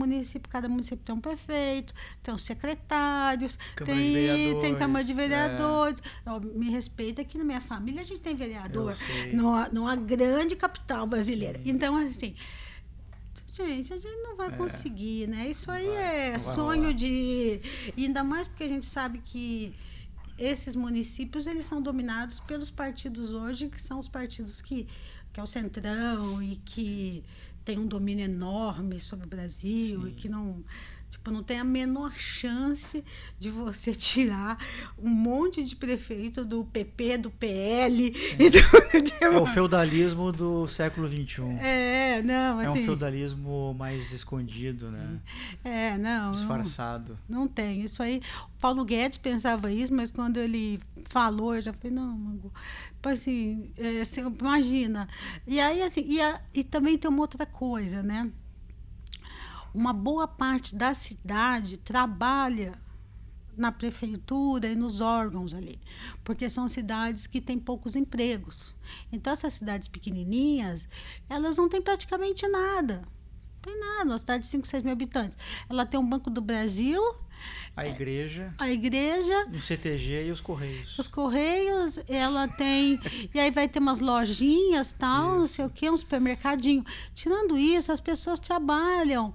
[SPEAKER 2] Cada município tem um prefeito, tem os secretários, tem Câmara de Vereadores. Me respeita que na minha família a gente tem vereador numa grande capital brasileira. Sim. Então, assim. Gente, a gente não vai conseguir, né? Isso aí é sonho de... Ainda mais porque a gente sabe que esses municípios, eles são dominados pelos partidos hoje, que são os partidos que é o Centrão e que tem um domínio enorme sobre o Brasil. Sim. E que não tem a menor chance de você tirar um monte de prefeito do PP, do PL.
[SPEAKER 1] É o feudalismo do século XXI.
[SPEAKER 2] Não, assim...
[SPEAKER 1] É um feudalismo mais escondido, né?
[SPEAKER 2] Não...
[SPEAKER 1] Disfarçado.
[SPEAKER 2] Não tem. Isso aí... O Paulo Guedes pensava isso, mas quando ele falou, eu já falei, não, assim, você imagina. E aí, assim... E também tem uma outra coisa, né? Uma boa parte da cidade trabalha na prefeitura e nos órgãos ali, porque são cidades que têm poucos empregos. Então, essas cidades pequenininhas, elas não têm praticamente nada. Não tem nada, uma cidade de 5, 6 mil habitantes. Ela tem um Banco do Brasil...
[SPEAKER 1] A igreja,
[SPEAKER 2] um
[SPEAKER 1] CTG e os Correios.
[SPEAKER 2] Os Correios, ela tem... E aí vai ter umas lojinhas, tal, não sei o quê, um supermercadinho. Tirando isso, as pessoas trabalham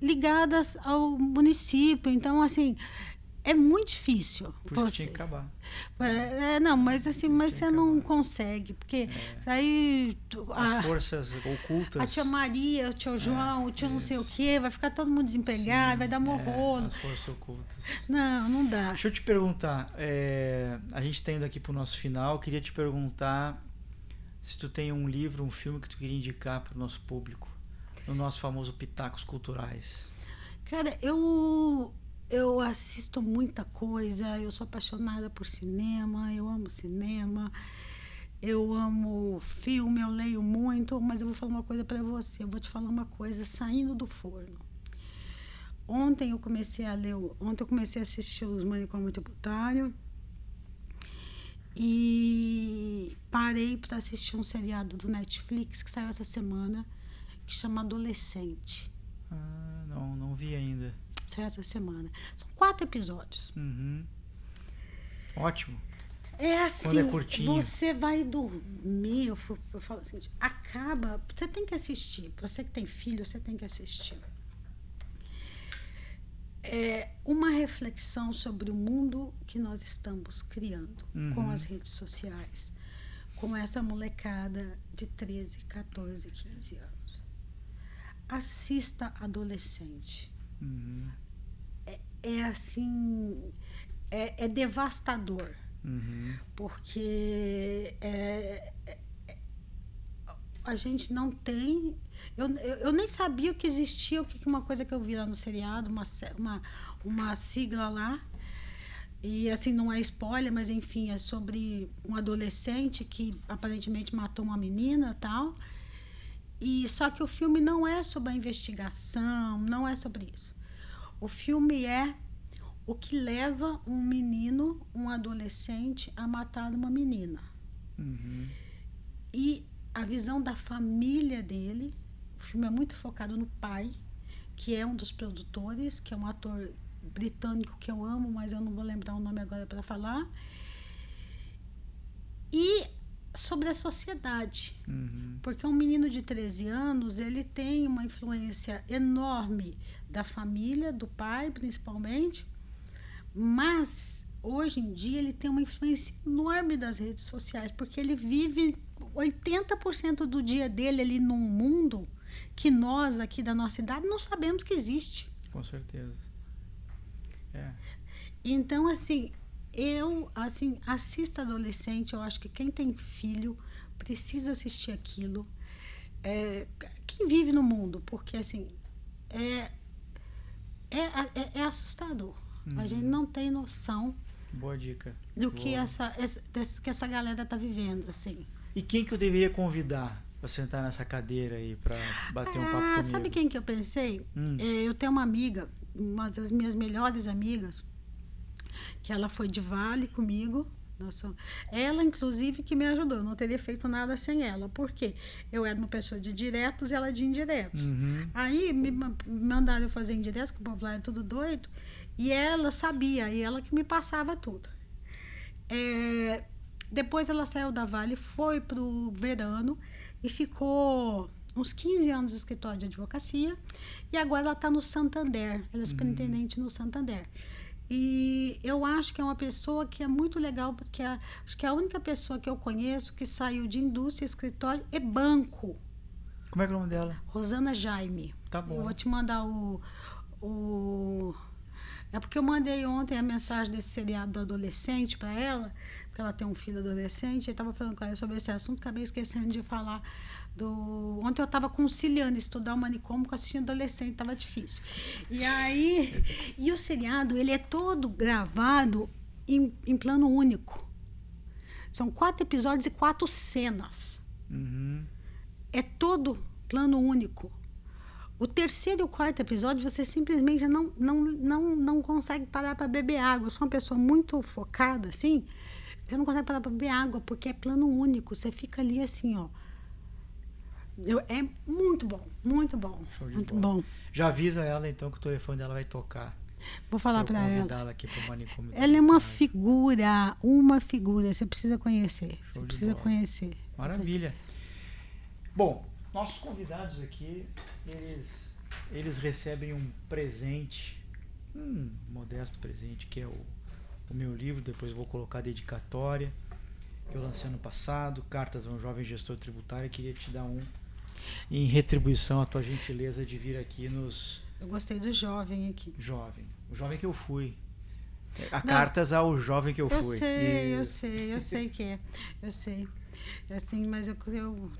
[SPEAKER 2] ligadas ao município. Então, assim, é muito difícil.
[SPEAKER 1] Por isso que tinha que acabar.
[SPEAKER 2] Não, mas assim, você não consegue, porque aí
[SPEAKER 1] as forças ocultas,
[SPEAKER 2] a tia Maria, o tio João, o tio não sei o quê, vai ficar todo mundo desempregado, vai dar morrolo.
[SPEAKER 1] As forças ocultas.
[SPEAKER 2] Não dá.
[SPEAKER 1] Deixa eu te perguntar, a gente tá indo aqui pro nosso final, eu queria te perguntar se tu tem um livro, um filme que tu queria indicar pro nosso público, no nosso famoso Pitacos Culturais.
[SPEAKER 2] Cara, eu assisto muita coisa, eu sou apaixonada por cinema, eu amo cinema, eu amo filme, eu leio muito, mas eu vou falar uma coisa para você, eu vou te falar uma coisa saindo do forno. Ontem eu comecei a assistir Os Manicômio Tributário e parei para assistir um seriado do Netflix que saiu essa semana, que chama Adolescente.
[SPEAKER 1] Não vi ainda.
[SPEAKER 2] Essa semana. São 4 episódios.
[SPEAKER 1] Uhum. Ótimo.
[SPEAKER 2] É assim,
[SPEAKER 1] quando é curtinho,
[SPEAKER 2] você vai dormir, eu falo assim, acaba, você tem que assistir. Você que tem filho, você tem que assistir. É uma reflexão sobre o mundo que nós estamos criando com as redes sociais, com essa molecada de 13, 14, 15 anos. Assista Adolescente. É assim, é devastador, porque a gente não tem... Eu nem sabia que existia uma coisa que eu vi lá no seriado, uma sigla lá, e assim, não é spoiler, mas enfim, é sobre um adolescente que aparentemente matou uma menina e tal. E só que o filme não é sobre a investigação, não é sobre isso. O filme é o que leva um menino, um adolescente, a matar uma menina. E a visão da família dele. O filme é muito focado no pai, que é um dos produtores, que é um ator britânico que eu amo, mas eu não vou lembrar o nome agora para falar. E sobre a sociedade, porque um menino de 13 anos, ele tem uma influência enorme da família, do pai principalmente, mas hoje em dia ele tem uma influência enorme das redes sociais, porque ele vive 80% do dia dele ali num mundo que nós aqui da nossa idade não sabemos que existe.
[SPEAKER 1] Com certeza.
[SPEAKER 2] Então, assim, assisto adolescente, eu acho que quem tem filho precisa assistir aquilo. Quem vive no mundo, porque, assim, é assustador. A gente não tem noção.
[SPEAKER 1] Boa dica.
[SPEAKER 2] Do que essa galera tá vivendo, assim.
[SPEAKER 1] E quem que eu deveria convidar para sentar nessa cadeira aí, para bater um papo comigo?
[SPEAKER 2] Sabe quem que eu pensei? Eu tenho uma amiga, uma das minhas melhores amigas, que ela foi de Vale comigo. Nossa, ela, inclusive, que me ajudou. Eu não teria feito nada sem ela. Por quê? Eu era uma pessoa de diretos e ela de indiretos. Aí me mandaram eu fazer indiretos, que o povo lá é tudo doido. E ela sabia, e ela que me passava tudo. Depois ela saiu da Vale, foi para o Verano e ficou uns 15 anos no escritório de advocacia. E agora ela está no Santander. Ela é superintendente no Santander. E eu acho que é uma pessoa que é muito legal, porque acho que é a única pessoa que eu conheço que saiu de indústria, escritório e banco.
[SPEAKER 1] Como é que é o nome dela?
[SPEAKER 2] Rosana Jaime.
[SPEAKER 1] Tá bom.
[SPEAKER 2] Eu vou te mandar É porque eu mandei ontem a mensagem desse seriado do adolescente para ela, porque ela tem um filho adolescente, e estava falando com ela sobre esse assunto, acabei esquecendo de falar Ontem eu estava conciliando estudar o manicômio com assistindo adolescente, estava difícil. E aí, o seriado, ele é todo gravado em plano único. São 4 episódios e 4 cenas. É todo plano único. O 3º e o 4º episódio, você simplesmente não consegue parar para beber água. Eu sou uma pessoa muito focada, assim. Você não consegue parar para beber água, porque é plano único. Você fica ali assim, ó. É muito bom, muito bom. Muito bom.
[SPEAKER 1] Já avisa ela, então, que o telefone dela vai tocar.
[SPEAKER 2] Vou falar para ela.
[SPEAKER 1] Convidá-la aqui para o manicômio.
[SPEAKER 2] Ela é uma figura. Você precisa conhecer. Você precisa conhecer.
[SPEAKER 1] Maravilha. Bom, nossos convidados aqui, eles recebem um presente, um modesto presente, que é o meu livro. Depois eu vou colocar a dedicatória, que eu lancei ano passado, Cartas a um Jovem Gestor Tributário. Eu queria te dar em retribuição à tua gentileza de vir aqui nos...
[SPEAKER 2] Eu gostei do jovem aqui.
[SPEAKER 1] Jovem. O jovem que eu fui. Cartas ao jovem que eu fui.
[SPEAKER 2] Eu sei que é. Eu sei. Assim, mas eu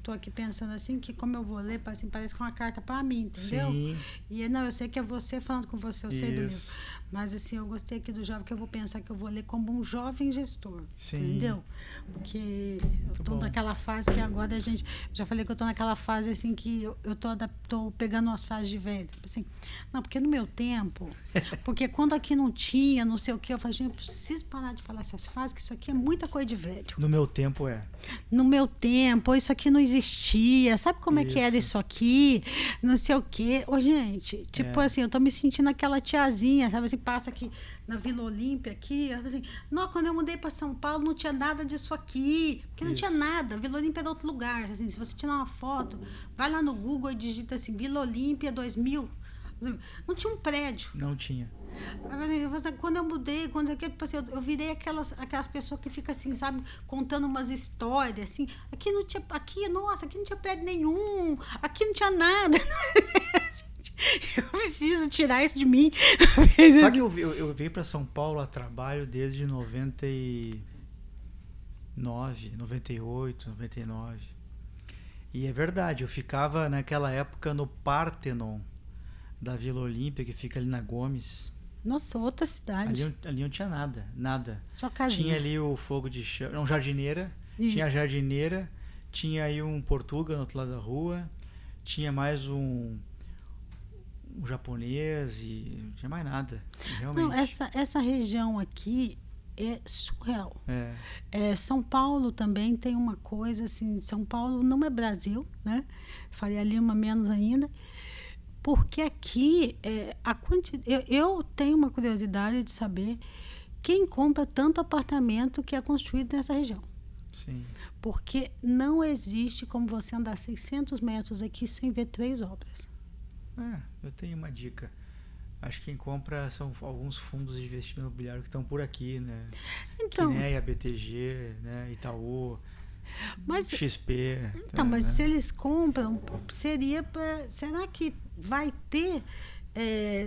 [SPEAKER 2] tô aqui pensando assim, que como eu vou ler, assim, parece que é uma carta para mim, entendeu?
[SPEAKER 1] Sim.
[SPEAKER 2] E eu sei que é você falando com você, eu sei do livro. Mas assim, eu gostei aqui do jovem, que eu vou pensar que eu vou ler como um jovem gestor. Sim. Entendeu? Porque eu tô naquela fase que agora a gente... Já falei que eu tô naquela fase assim que eu tô pegando umas fases de velho. Assim, não, porque no meu tempo, porque quando aqui não tinha, não sei o que, eu falei, gente, eu preciso parar de falar essas fases, que isso aqui é muita coisa de velho.
[SPEAKER 1] No meu tempo
[SPEAKER 2] No meu tempo, isso aqui não existia. Sabe como é que era isso aqui? Não sei o quê. Ô, gente, tipo assim, eu tô me sentindo aquela tiazinha, sabe assim, passa aqui na Vila Olímpia, aqui, assim, não, quando eu mudei para São Paulo, não tinha nada disso aqui, porque não tinha nada. Vila Olímpia era outro lugar, assim, se você tirar uma foto, vai lá no Google e digita assim, Vila Olímpia 2000. Não tinha um prédio.
[SPEAKER 1] Não tinha.
[SPEAKER 2] Quando eu mudei, tipo assim, eu virei aquelas pessoas que ficam assim, sabe, contando umas histórias, assim. Aqui não tinha prédio nenhum, aqui não tinha nada. Eu preciso tirar isso de mim.
[SPEAKER 1] Só que eu veio para São Paulo a trabalho desde 99, 98, 99. E é verdade, eu ficava naquela época no Parthenon da Vila Olímpia, que fica ali na Gomes.
[SPEAKER 2] Nossa, outra cidade.
[SPEAKER 1] Ali não tinha nada.
[SPEAKER 2] Só casinha.
[SPEAKER 1] Tinha ali o fogo de chão, não, jardineira.
[SPEAKER 2] Isso.
[SPEAKER 1] Tinha a jardineira, tinha aí um Portuga no outro lado da rua, tinha mais um japonês e não tinha mais nada, realmente.
[SPEAKER 2] Não, essa região aqui é surreal. São Paulo também tem uma coisa assim, São Paulo não é Brasil, né? Faria Lima menos ainda. Porque aqui, eu tenho uma curiosidade de saber quem compra tanto apartamento que é construído nessa região.
[SPEAKER 1] Sim.
[SPEAKER 2] Porque não existe como você andar 600 metros aqui sem ver 3 obras.
[SPEAKER 1] Eu tenho uma dica. Acho que quem compra são alguns fundos de investimento imobiliário que estão por aqui, né?
[SPEAKER 2] Então,
[SPEAKER 1] Quineia, BTG, né? Itaú.
[SPEAKER 2] Mas,
[SPEAKER 1] XP.
[SPEAKER 2] então, mas se eles compram, será que vai ter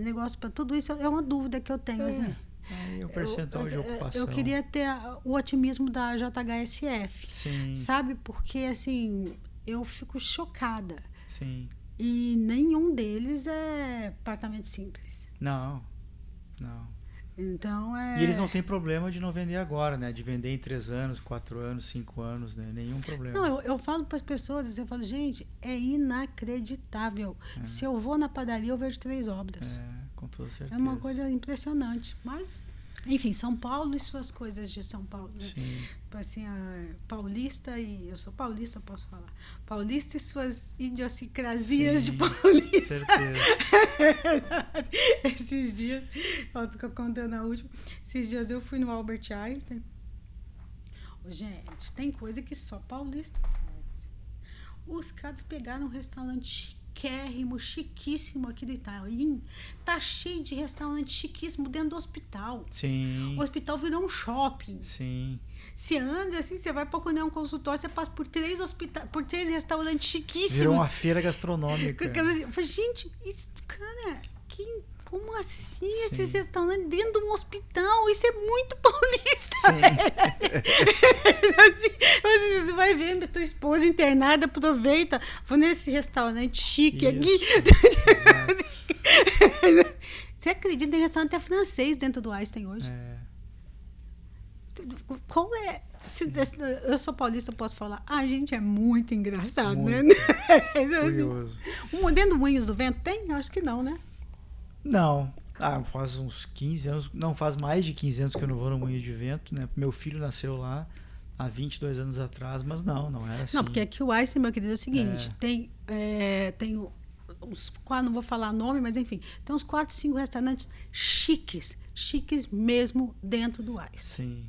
[SPEAKER 2] negócio para tudo isso? É uma dúvida que eu tenho. Assim.
[SPEAKER 1] Aí o percentual de ocupação.
[SPEAKER 2] Eu queria ter o otimismo da JHSF.
[SPEAKER 1] Sim.
[SPEAKER 2] Sabe? Porque, assim, eu fico chocada.
[SPEAKER 1] Sim.
[SPEAKER 2] E nenhum deles é apartamento simples.
[SPEAKER 1] Não.
[SPEAKER 2] Então,
[SPEAKER 1] E eles não têm problema de não vender agora, né? De vender em 3 anos, 4 anos, 5 anos, né? Nenhum problema.
[SPEAKER 2] Não, eu falo para as pessoas, eu falo, gente, é inacreditável. Se eu vou na padaria, eu vejo 3 obras.
[SPEAKER 1] Com toda certeza.
[SPEAKER 2] É uma coisa impressionante. Mas, enfim, São Paulo e suas coisas de São Paulo. Né?
[SPEAKER 1] Sim.
[SPEAKER 2] Assim, paulista e... Eu sou paulista, posso falar. Paulista e suas idiosincrasias de paulista.
[SPEAKER 1] Certeza.
[SPEAKER 2] Esses dias, eu tô contando a última. Esses dias eu fui no Albert Einstein. Gente, tem coisa que só paulista faz. Os caras pegaram um restaurante chiquíssimo aqui do Itaim. Tá cheio de restaurante chiquíssimo dentro do hospital.
[SPEAKER 1] Sim.
[SPEAKER 2] O hospital virou um shopping.
[SPEAKER 1] Sim.
[SPEAKER 2] Você anda assim, você vai procurar um consultório, você passa por 3 restaurantes chiquíssimos.
[SPEAKER 1] Virou uma feira gastronômica.
[SPEAKER 2] Eu falei, gente, isso, cara, como assim esses restaurantes dentro de um hospital? Isso é muito paulista. Assim, você vai ver tua esposa internada, aproveita, vou nesse restaurante chique aqui. Você acredita, tem restaurante até francês dentro do Einstein hoje? Qual é? Eu sou paulista, eu posso falar. Gente, é muito engraçado, muito, né?
[SPEAKER 1] Curioso.
[SPEAKER 2] Dentro do Moinhos do Vento tem? Acho que não, né?
[SPEAKER 1] Não. Faz uns 15 anos. Não, faz mais de 15 anos que eu não vou no Moinho de Vento, né? Meu filho nasceu lá há 22 anos atrás, mas não era assim.
[SPEAKER 2] Não, porque aqui o Einstein, meu querido, é o seguinte: tem uns 4, não vou falar nome, mas enfim, tem uns 4, 5 restaurantes chiques mesmo dentro do Einstein.
[SPEAKER 1] Sim.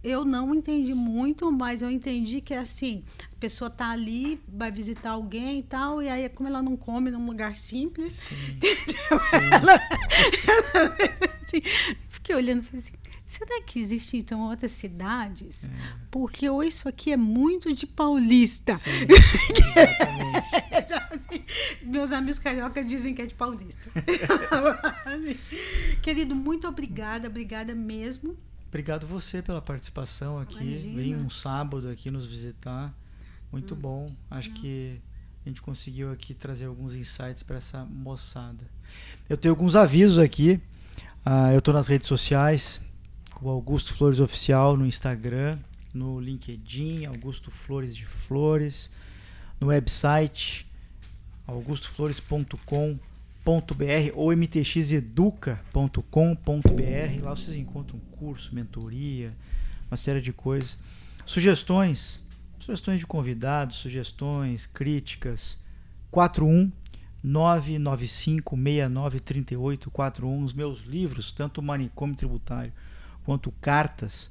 [SPEAKER 2] Eu não entendi muito, mas eu entendi que assim, a pessoa tá ali, vai visitar alguém e tal, e aí como ela não come num lugar simples,
[SPEAKER 1] Sim.
[SPEAKER 2] Assim, fiquei olhando e falei assim, será que existem então outras cidades? Porque isso aqui é muito de paulista.
[SPEAKER 1] Sim, exatamente.
[SPEAKER 2] Meus amigos carioca dizem que é de paulista. Querido, muito obrigada mesmo.
[SPEAKER 1] Obrigado você pela participação aqui.
[SPEAKER 2] Imagina.
[SPEAKER 1] Vem um sábado aqui nos visitar. Muito bom. Acho que a gente conseguiu aqui trazer alguns insights para essa moçada. Eu tenho alguns avisos aqui. Eu estou nas redes sociais. O Augusto Flores Oficial no Instagram, no LinkedIn, Augusto Flores de Flores, no website augustoflores.com.br ou mtxeduca.com.br. Lá vocês encontram curso, mentoria, uma série de coisas. Sugestões de convidados, sugestões, críticas. 41995693841. Os meus livros, tanto o Manicômio Tributário quanto Cartas,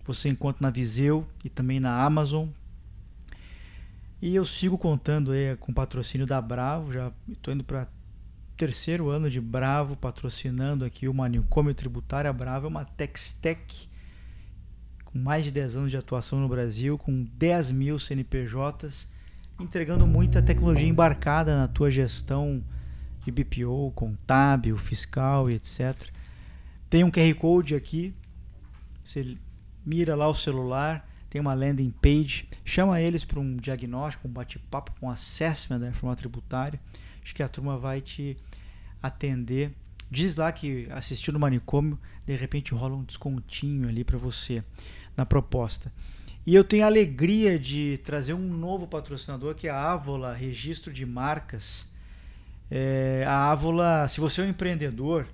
[SPEAKER 1] você encontra na Viseu e também na Amazon. E eu sigo contando aí com o patrocínio da Bravo. Já estou indo para 3º ano de Bravo, patrocinando aqui o Manicômio Tributário. A Bravo é uma Textec com mais de 10 anos de atuação no Brasil, com 10 mil CNPJs, entregando muita tecnologia embarcada na tua gestão de BPO, contábil, fiscal e etc. Tem um QR Code aqui, você mira lá o celular, tem uma landing page, chama eles para um diagnóstico, um bate-papo, um assessment da reforma tributária. Acho que a turma vai te atender. Diz lá que assistiu no Manicômio, de repente rola um descontinho ali para você na proposta. E eu tenho a alegria de trazer um novo patrocinador, que é a Avola Registro de Marcas. A Avola, se você é um empreendedor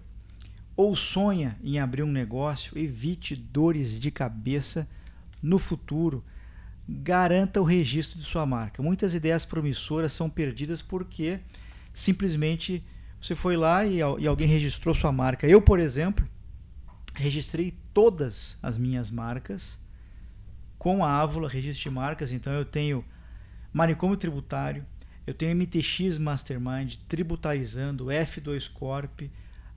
[SPEAKER 1] ou sonha em abrir um negócio, evite dores de cabeça no futuro. Garanta o registro de sua marca. Muitas ideias promissoras são perdidas porque simplesmente você foi lá e alguém registrou sua marca. Eu, por exemplo, registrei todas as minhas marcas com a Avola Registro de Marcas. Então eu tenho Manicômio Tributário, eu tenho MTX Mastermind, Tributarizando, F2 Corp,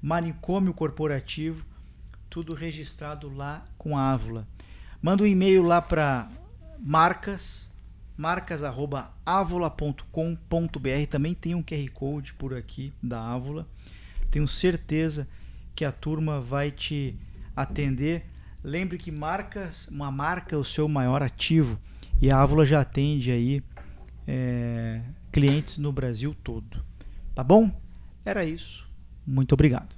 [SPEAKER 1] Manicômio Corporativo, tudo registrado lá com a Avola. Manda um e-mail lá para marcas@avola.com.br. Também tem um QR Code por aqui da Avola. Tenho certeza que a turma vai te atender. Lembre que uma marca é o seu maior ativo, e a Avola já atende aí clientes no Brasil todo. Tá bom? Era isso. Muito obrigado.